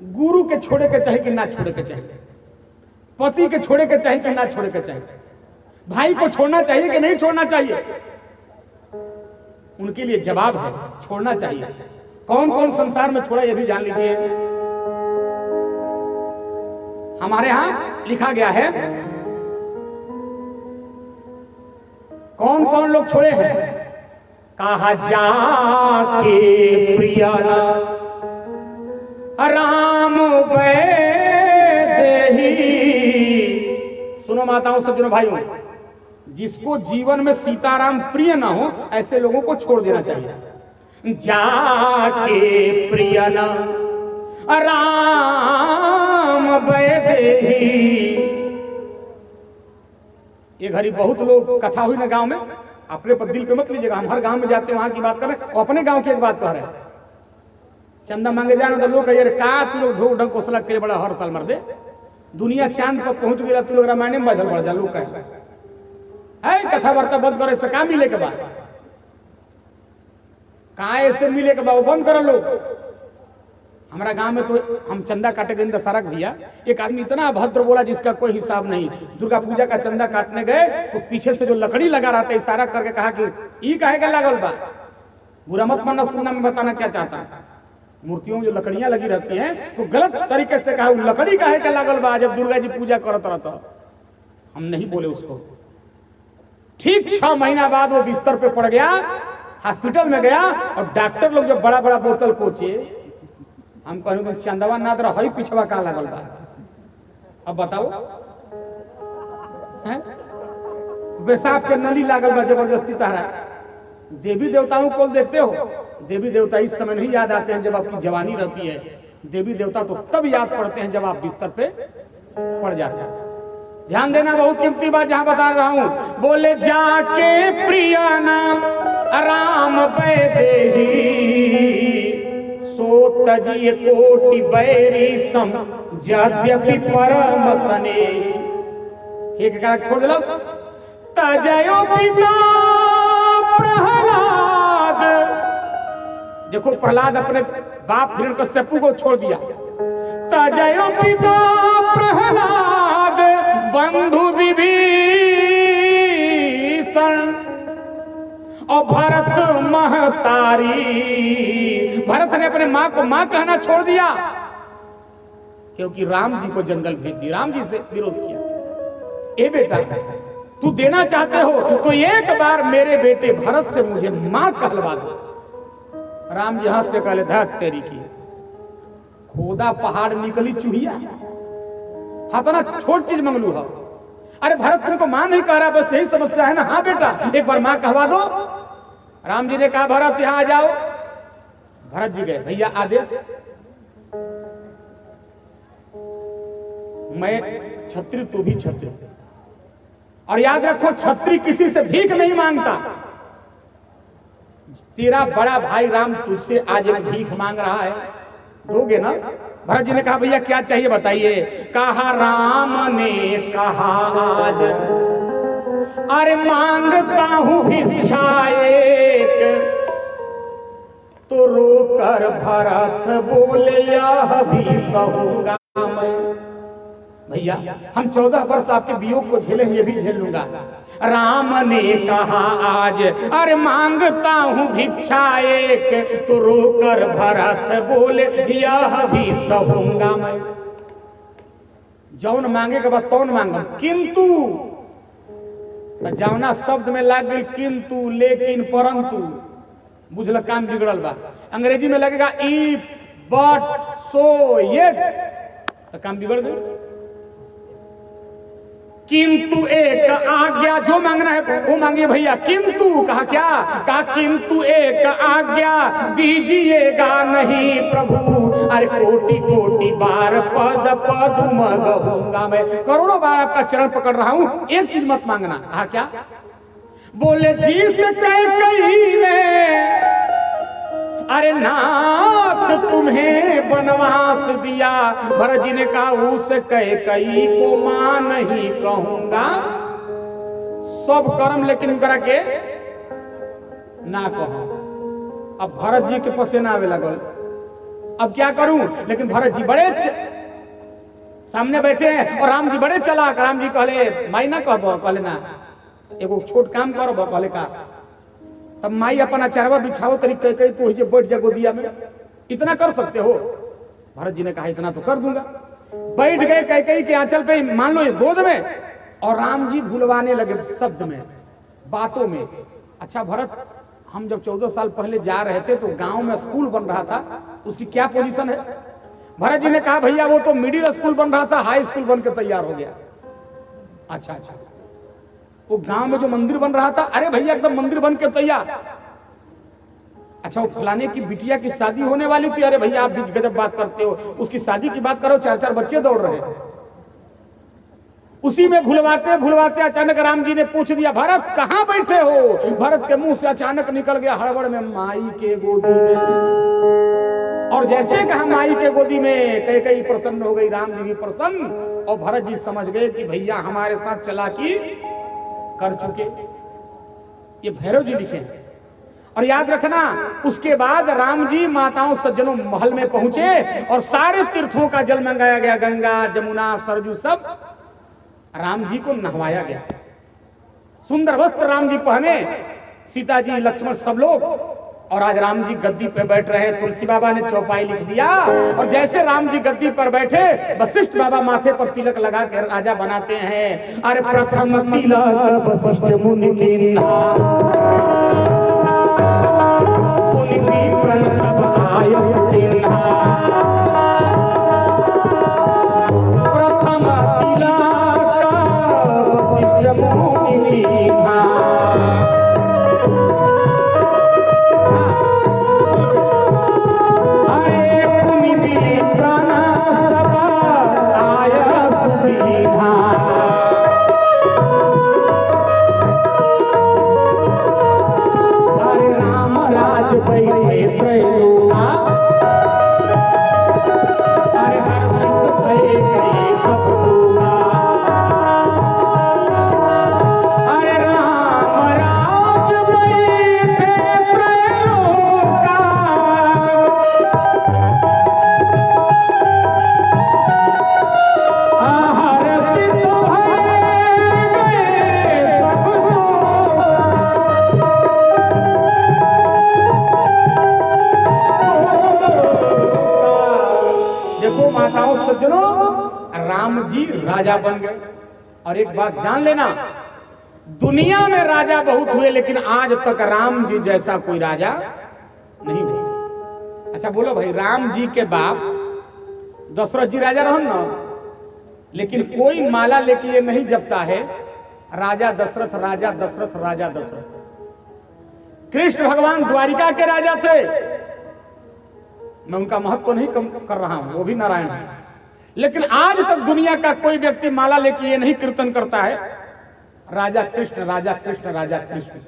S1: गुरु के छोड़े के चाहिए कि ना छोड़े के चाहिए, पति के छोड़े के चाहिए कि ना छोड़े के चाहिए, भाई को छोड़ना चाहिए कि नहीं छोड़ना चाहिए। उनके लिए जवाब है छोड़ना चाहिए। कौन कौन संसार में छोड़ा ये भी जान लीजिए। हमारे यहां लिखा गया है कौन कौन लोग छोड़े हैं। कहा जाके प्रिया राम वैदेही। सुनो माताओं सज्जनों भाइयों, जिसको जीवन में सीताराम प्रिय ना हो ऐसे लोगों को छोड़ देना चाहिए। जाके प्रिय राम वैदेही। ये घड़ी बहुत लोग कथा हुई ना गांव में, अपने पर दिल पे मत लीजिएगा, हम हर गांव में जाते हैं वहां की बात कर रहे हैं, अपने गांव की एक बात कह रहे हैं। चंदा मांगे जाना तो लोग कहिए का तू लोग ढोक ढंग कोसला करे बड़ा हर साल मर दे, दुनिया चांद पर पहुंच गया तू लोग रामायण में बजल पड़ जा। लोग कहे कथा वार्ता बंद करे से का मिले के बाद, का ऐसे मिले के बाद बंद करो लोग। हमारा गांव में तो हम चंदा काटे गए दशहरा भैया, एक आदमी इतना अभद्र बोला जिसका कोई हिसाब नहीं। दुर्गा पूजा का चंदा काटने गए तो पीछे से जो लकड़ी लगा रहा था इशारा करके कहा कि ई काहे का लागल बा। बुरा मत मानना, सुनना में बताना क्या चाहता। मूर्तियों में जो लकड़ियां लगी रहती हैं तो गलत तरीके से कहा लकड़ी काहे का लागल बा जब दुर्गा जी पूजा करत रहता। हम नहीं बोले उसको। ठीक 6 महीना बाद वो बिस्तर पे पड़ गया, हॉस्पिटल में गया और डॉक्टर लोग जब बड़ा बड़ा बोतल पोछे, हम कहूँ चंदवा नाद रही पिछवा का लगल बा। अब बताओ पेशाब के नली लागल बा जबरदस्ती तारा। देवी देवताओं को देखते हो, देवी देवता इस समय नहीं याद आते हैं जब आपकी जवानी रहती है, देवी देवता तो तब याद पड़ते हैं जब आप बिस्तर पे पड़ जाते हैं। ध्यान देना, बहुत कीमती बात जहां बता रहा हूं। बोले जाके प्रिया नाम राम वैदेही, सो तजिए कोटि बैरी सम यद्यपि परम सने। एक कारक छोड़ दिला, तजयो पिता प्रहलाद। देखो प्रहलाद अपने बाप हिरण्यकश्यपु को छोड़ दिया। तजयो पिता प्रहलाद बंधु विभीषण और भरत महतारी। भरत ने अपने मां को मां कहना छोड़ दिया क्योंकि राम जी को जंगल भेज दिया, राम जी से विरोध किया। ए बेटा तू देना चाहते हो तो एक बार मेरे बेटे भरत से मुझे मां कहलवा दो। राम जी हंस के कहले धक तेरी की, खोदा पहाड़ निकली चूहिया, हाथना छोट चीज मंगलू है। अरे भरत तुमको मां नहीं कह रहा, बस यही समस्या है ना। हाँ बेटा एक बार मां कहवा दो। राम जी ने कहा भरत यहां आ जाओ। भरत जी गए। भैया आदेश। मैं छत्री, तू भी छत्री, और याद रखो छत्री किसी से भीख नहीं मांगता। तेरा बड़ा भाई राम तुझसे आज एक भीख मांग रहा है, दोगे ना? भरत जी ने कहा भैया क्या चाहिए बताइए। कहा राम ने कहा आज अरे मांगता हूं भिक्षा एक, तो रोकर भरत बोले यह भी सहूंगा मैं। भैया हम 14 वर्ष आपके वियोग को झेले, ये भी झेल लूंगा। राम ने कहा आज अरे मांगता हूं भिक्षा एक, तो रोकर भरत बोले यह भी सहूंगा मैं। जौन मांगे के बाद तौन मांगम, किंतु जौना शब्द में लाग गई किंतु, लेकिन, परंतु, बुझल काम बिगड़ल बा। अंग्रेजी में लगेगा इफ, बट, सो, येट, तो काम बिगड़ गई। किंतु एक आज्ञा, जो मांगना है वो मांगिए भैया। किंतु कहा क्या? कहा किंतु एक आज्ञा दीजिएगा नहीं प्रभु, अरे कोटि कोटि बार पद पदुम गहूंगा मैं। करोड़ों बार आपका चरण पकड़ रहा हूं, एक चीज मत मांगना। कहा क्या? बोले जिस कैकेयी ने अरे नाथ तुम्हें बनवास दिया। भरत जी ने कहा उस कैकेयी को मां नहीं कहूंगा, सब कर्म लेकिन करा के ना कहो। अब भरत जी के पसीना आवे लगल, अब क्या करूं? लेकिन भरत जी बड़े सामने बैठे हैं और राम जी बड़े चलाक। राम जी कहले माई ना कहबो, कहले ना एगो छोट काम करबो, कहले का? तब माई अपन अचारवा बिछाओ तरीके कही तो जो बैठ जा गोदिया में, इतना कर सकते हो? भरत जी ने कहा इतना तो कर दूंगा। बैठ गए कैकेयी के आंचल पे, मान लो ये गोद में, और राम जी भूलवाने लगे शब्द में, बातों में। अच्छा भरत, हम जब 14 साल पहले जा रहे थे तो गांव में स्कूल बन रहा था, उसकी क्या पोजीशन है? भरत जी ने कहा भैया वो तो मिडिल स्कूल बन रहा था, हाई स्कूल बन के तैयार हो गया। अच्छा, वो गांव में जो मंदिर बन रहा था, अरे भैया एकदम मंदिर बन के तैयार। अच्छा वो फलाने की बिटिया की शादी होने वाली थी, अरे भैया आप भी गजब बात करते हो, उसकी शादी की बात करो, 4-4 बच्चे दौड़ रहे हैं। उसी में भुलवाते भुलवाते अचानक राम जी ने पूछ दिया भरत कहां बैठे हो? भरत के मुंह से अचानक निकल गया हड़बड़ में माई के गोदी में। और जैसे कहा माई के गोदी में, कैकेयी प्रसन्न हो गई, राम जी भी प्रसन्न, और भरत जी समझ गए कि भैया हमारे साथ चालाकी कर चुके। ये भैरव जी लिखे हैं। और याद रखना उसके बाद राम जी माताओं सज्जनों महल में पहुंचे और सारे तीर्थों का जल मंगाया गया, गंगा जमुना सरजू सब राम जी को नहवाया गया। सुंदर वस्त्र राम जी पहने, सीता जी लक्ष्मण सब लोग, और आज राम जी गद्दी पर बैठ रहे। तुलसी बाबा ने चौपाई लिख दिया, और जैसे राम जी गद्दी पर बैठे वशिष्ठ बाबा माथे पर तिलक लगा के राजा बनाते हैं। अरे प्रथम तिलक वशिष्ठ मुनि कीन्हा, मुनि विप्र सब आयस तिन्हा। प्रथम तिलक वशिष्ठ मुनि कीन्हा, राजा बन गए। और एक बात जान लेना, दुनिया में राजा बहुत हुए लेकिन आज तक राम जी जैसा कोई राजा नहीं हुआ। अच्छा बोलो भाई, राम जी के बाप दशरथ जी राजा रहन ना, लेकिन कोई माला लेके ये नहीं जपता है राजा दशरथ, राजा दशरथ, राजा दशरथ। कृष्ण भगवान द्वारिका के राजा थे। मैं उनका महत्व नहीं कम कर रहा हूं, वो भी नारायण है, लेकिन आज तक दुनिया का कोई व्यक्ति माला लेके ये नहीं कीर्तन करता है राजा कृष्ण राजा कृष्ण राजा कृष्ण।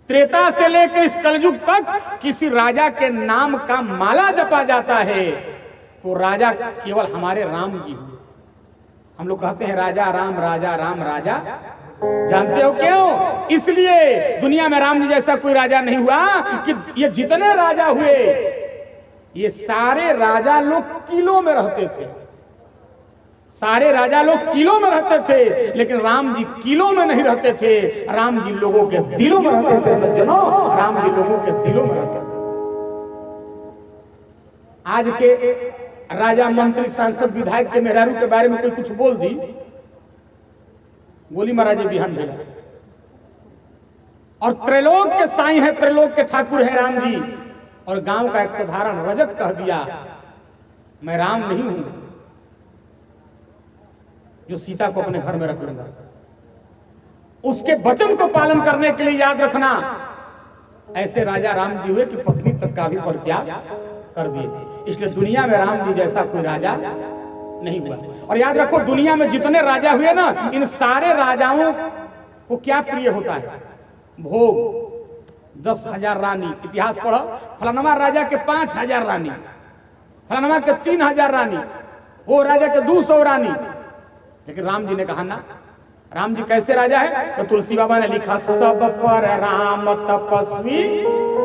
S1: त्रेता से लेकर इस कलयुग तक किसी राजा के नाम का माला जपा जाता है तो राजा केवल हमारे राम जी हुए। हम लोग कहते हैं राजा राम राजा, जानते हो क्यों? इसलिए दुनिया में राम जी जैसा कोई राजा नहीं हुआ कि ये जितने राजा हुए ये सारे राजा लोग किलों में रहते थे, सारे राजा लोग किलों में रहते थे, लेकिन राम जी किलों में नहीं रहते थे, राम जी लोगों के दिलों में रहते थे। सज्जनों, राम जी लोगों के दिलों में रहते थे। आज के राजा मंत्री सांसद विधायक के मेहरारू के बारे में कोई कुछ बोल दी, गोली महाराज बिहान भेला। और त्रिलोक के साईं है, त्रिलोक के ठाकुर है राम जी, और गांव का एक साधारण रजक कह दिया मैं राम नहीं हूं जो सीता को अपने घर में रख लूंगा। उसके वचन को पालन करने के लिए याद रखना, ऐसे राजा राम जी हुए कि पत्नी तक का भी परित्याग कर दिए। इसलिए दुनिया में राम जी जैसा कोई राजा नहीं हुआ। और याद रखो, दुनिया में जितने राजा हुए ना, इन सारे राजाओं को क्या प्रिय होता है? भोग। 10,000 रानी, इतिहास पढ़ो, फलानवा राजा के 5,000 रानी, फलानवा के 3,000 रानी, वो राजा के 200 रानी। लेकिन राम जी ने कहा ना, राम जी कैसे राजा है? तो तुलसी बाबा ने लिखा सब पर राम तपस्वी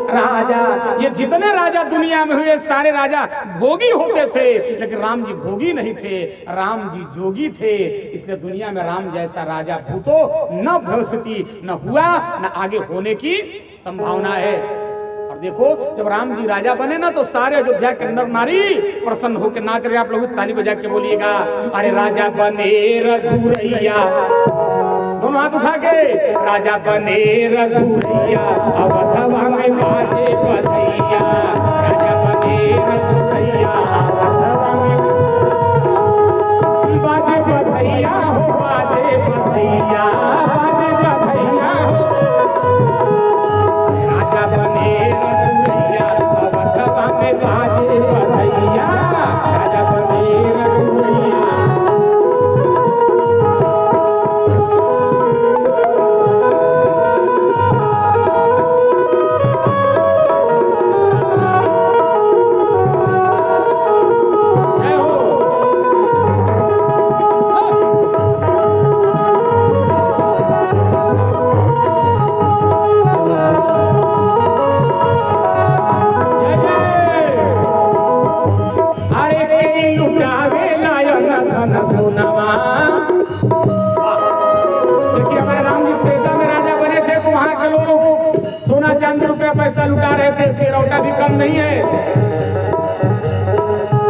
S1: राजा। ये जितने राजा दुनिया में हुए सारे राजा भोगी होते थे, लेकिन राम जी भोगी नहीं थे, राम जी जोगी थे। इसलिए दुनिया में राम जैसा राजा भूतो न भविष्यति, न हुआ न आगे होने की संभावना है। और देखो, जब राम जी राजा बने ना तो सारे अयोध्या के नर नारी प्रसन्न होकर नाच रहे। आप लोग ताली बजा के बोलिएगा, अरे राजा बने रघुरैया, दोनों हाथ उठा के, राजा बने रघुरैया, अवधवा में बाजे बधैया, राजा बने रघुरैया, अवधवा में बाजे बधैया हो, बाजे बधैया, बाजे बधैया हो, राजा बने रघुरैया, अवधवा में बाजे बधैया, राजा बने रघुरैया। पैसा लुटा रहे थे, फिरौटा भी कम नहीं है।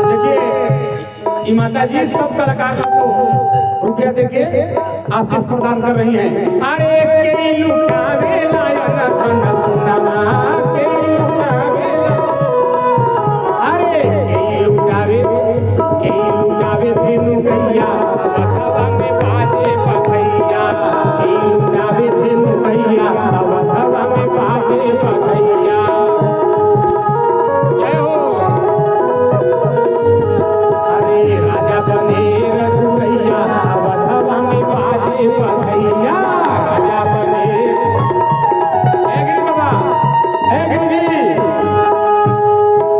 S1: देखिए माता जी सब कलाकार को रुपया देके आशीष प्रदान कर रही हैं। अरे के लुटावे लायन धन सोनावा, के लुटावे, अरे के लुटावे तेनु भैया, अवधवा में बाजे बधैया, के लुटावे तेनु भैया, अवधवा में बाजे बधैया। जय हो। अरे राजा बने रघुरैया, अवधवा में बाजे बधैया, राजा बने। गिरी बाबा, गिरी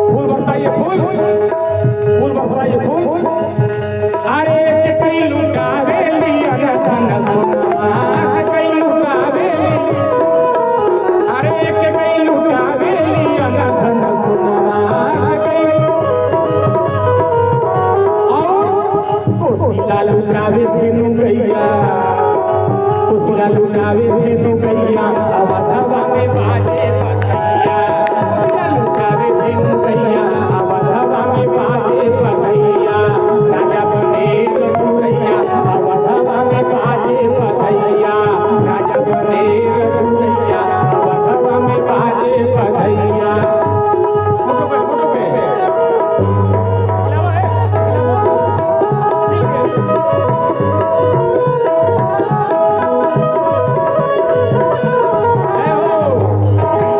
S1: फूल बरसाइए, फूल बरसाइए, फूल। अरे के कई लुटावे लिया धन सोना, के कई लुटावे, अरे के कई लुटावे लिया धन सोना, के कई, और कोसिला लुटावे तेनु गैया, कोसिला लुटावे तेनु गैया, अवधवा में बाजे बधैया, कोसिला लुटावे तेनु गैया, अवधवा में बाजे बधैया, राजा बने रघुरैया, अवधवा में बाजे बधैया, राजा बने रघुरैया, अवधवा में बाजे बधैया। फोटो पे, फोटो पे जय हो।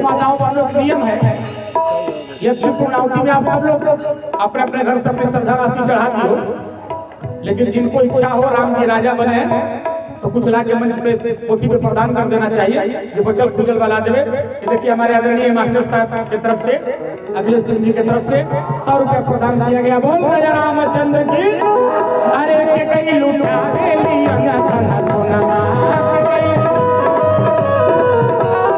S1: माताओं बहनों का नियम है, यज्ञ पूर्णाहुति में आप सब लोग अपने अपने घर से अपनी श्रद्धा राशि चढ़ाती हो, लेकिन जिनको इच्छा हो राम जी राजा बने तो कुछ ला के मंच पे पोथी पे प्रदान कर देना चाहिए। ये बचल खुजल वाला देवे। ये देखिए हमारे आदरणीय मास्टर साहब की तरफ से, अखिलेश सिंह जी की तरफ से 100 रुपया प्रदान किया गया। बोल राजा रामचंद्र की। अरे के कई लुटा गेली अंगना सोना के कई,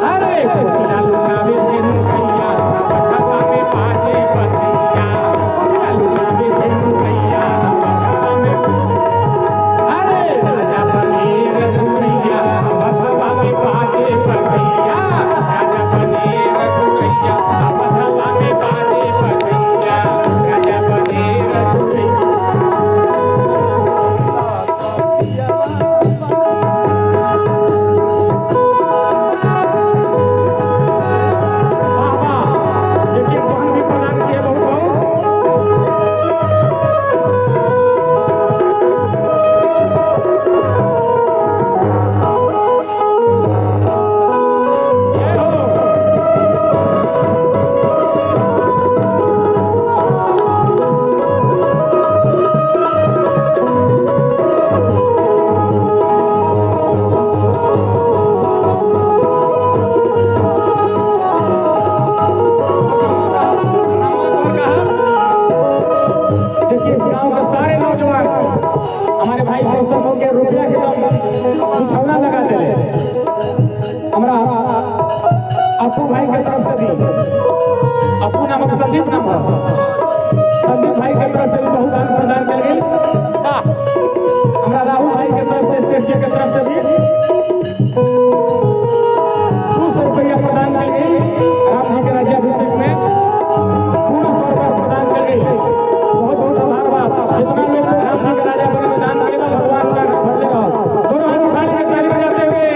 S1: अरे खुशियां लुटावे तेनु कैया बखवा में पाटे बतिया, खुशियां लुटावे तेनु कैया बखवा में, अरे राजा बने रघुनैया बखवा में पाटे बतिया, राजा बने रघुनैया बखवा में पाटे बतिया, राजा बने रघुनैया। हमारे भाई कौशल हो के रुपया के बिछौना लगा दे हमारा अपू भाई के तरफ से भी, अपू नामक संदीप नाम है, संदीप भाई के तरफ से भी बहुत दान प्रदान कर गई। हमारा राहुल भाई के तरफ से, सेठ जी के तरफ से भी 200 रुपया प्रदान कर गई। राम जी के राज्याभिषेक में पूरा 100 रुपया प्रदान कर गई। बहुत बहुत आभार बात। जितना लोग राम जी के राजा बने में दान करेगा भगवान का भर देगा। दोनों हाथ उठा के ताली बजाते हुए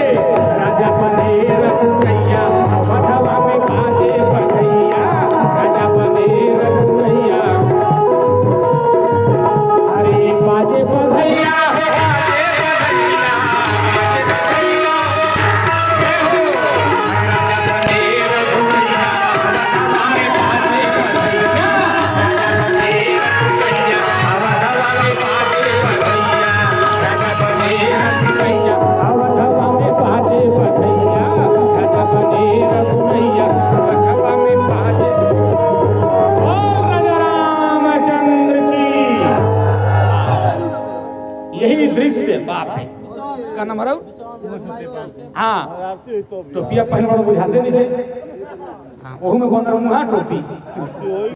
S1: राजा बने रघुनैया बखवा में पाटे बतिया, राजा बने रघुनैया, अरे पाटे बतिया यही दृश्य बाप है का नंबर। हाँ टोपिया पहन बुझाते नहीं थे। हाँ, ओहू में बन रहा टोपी।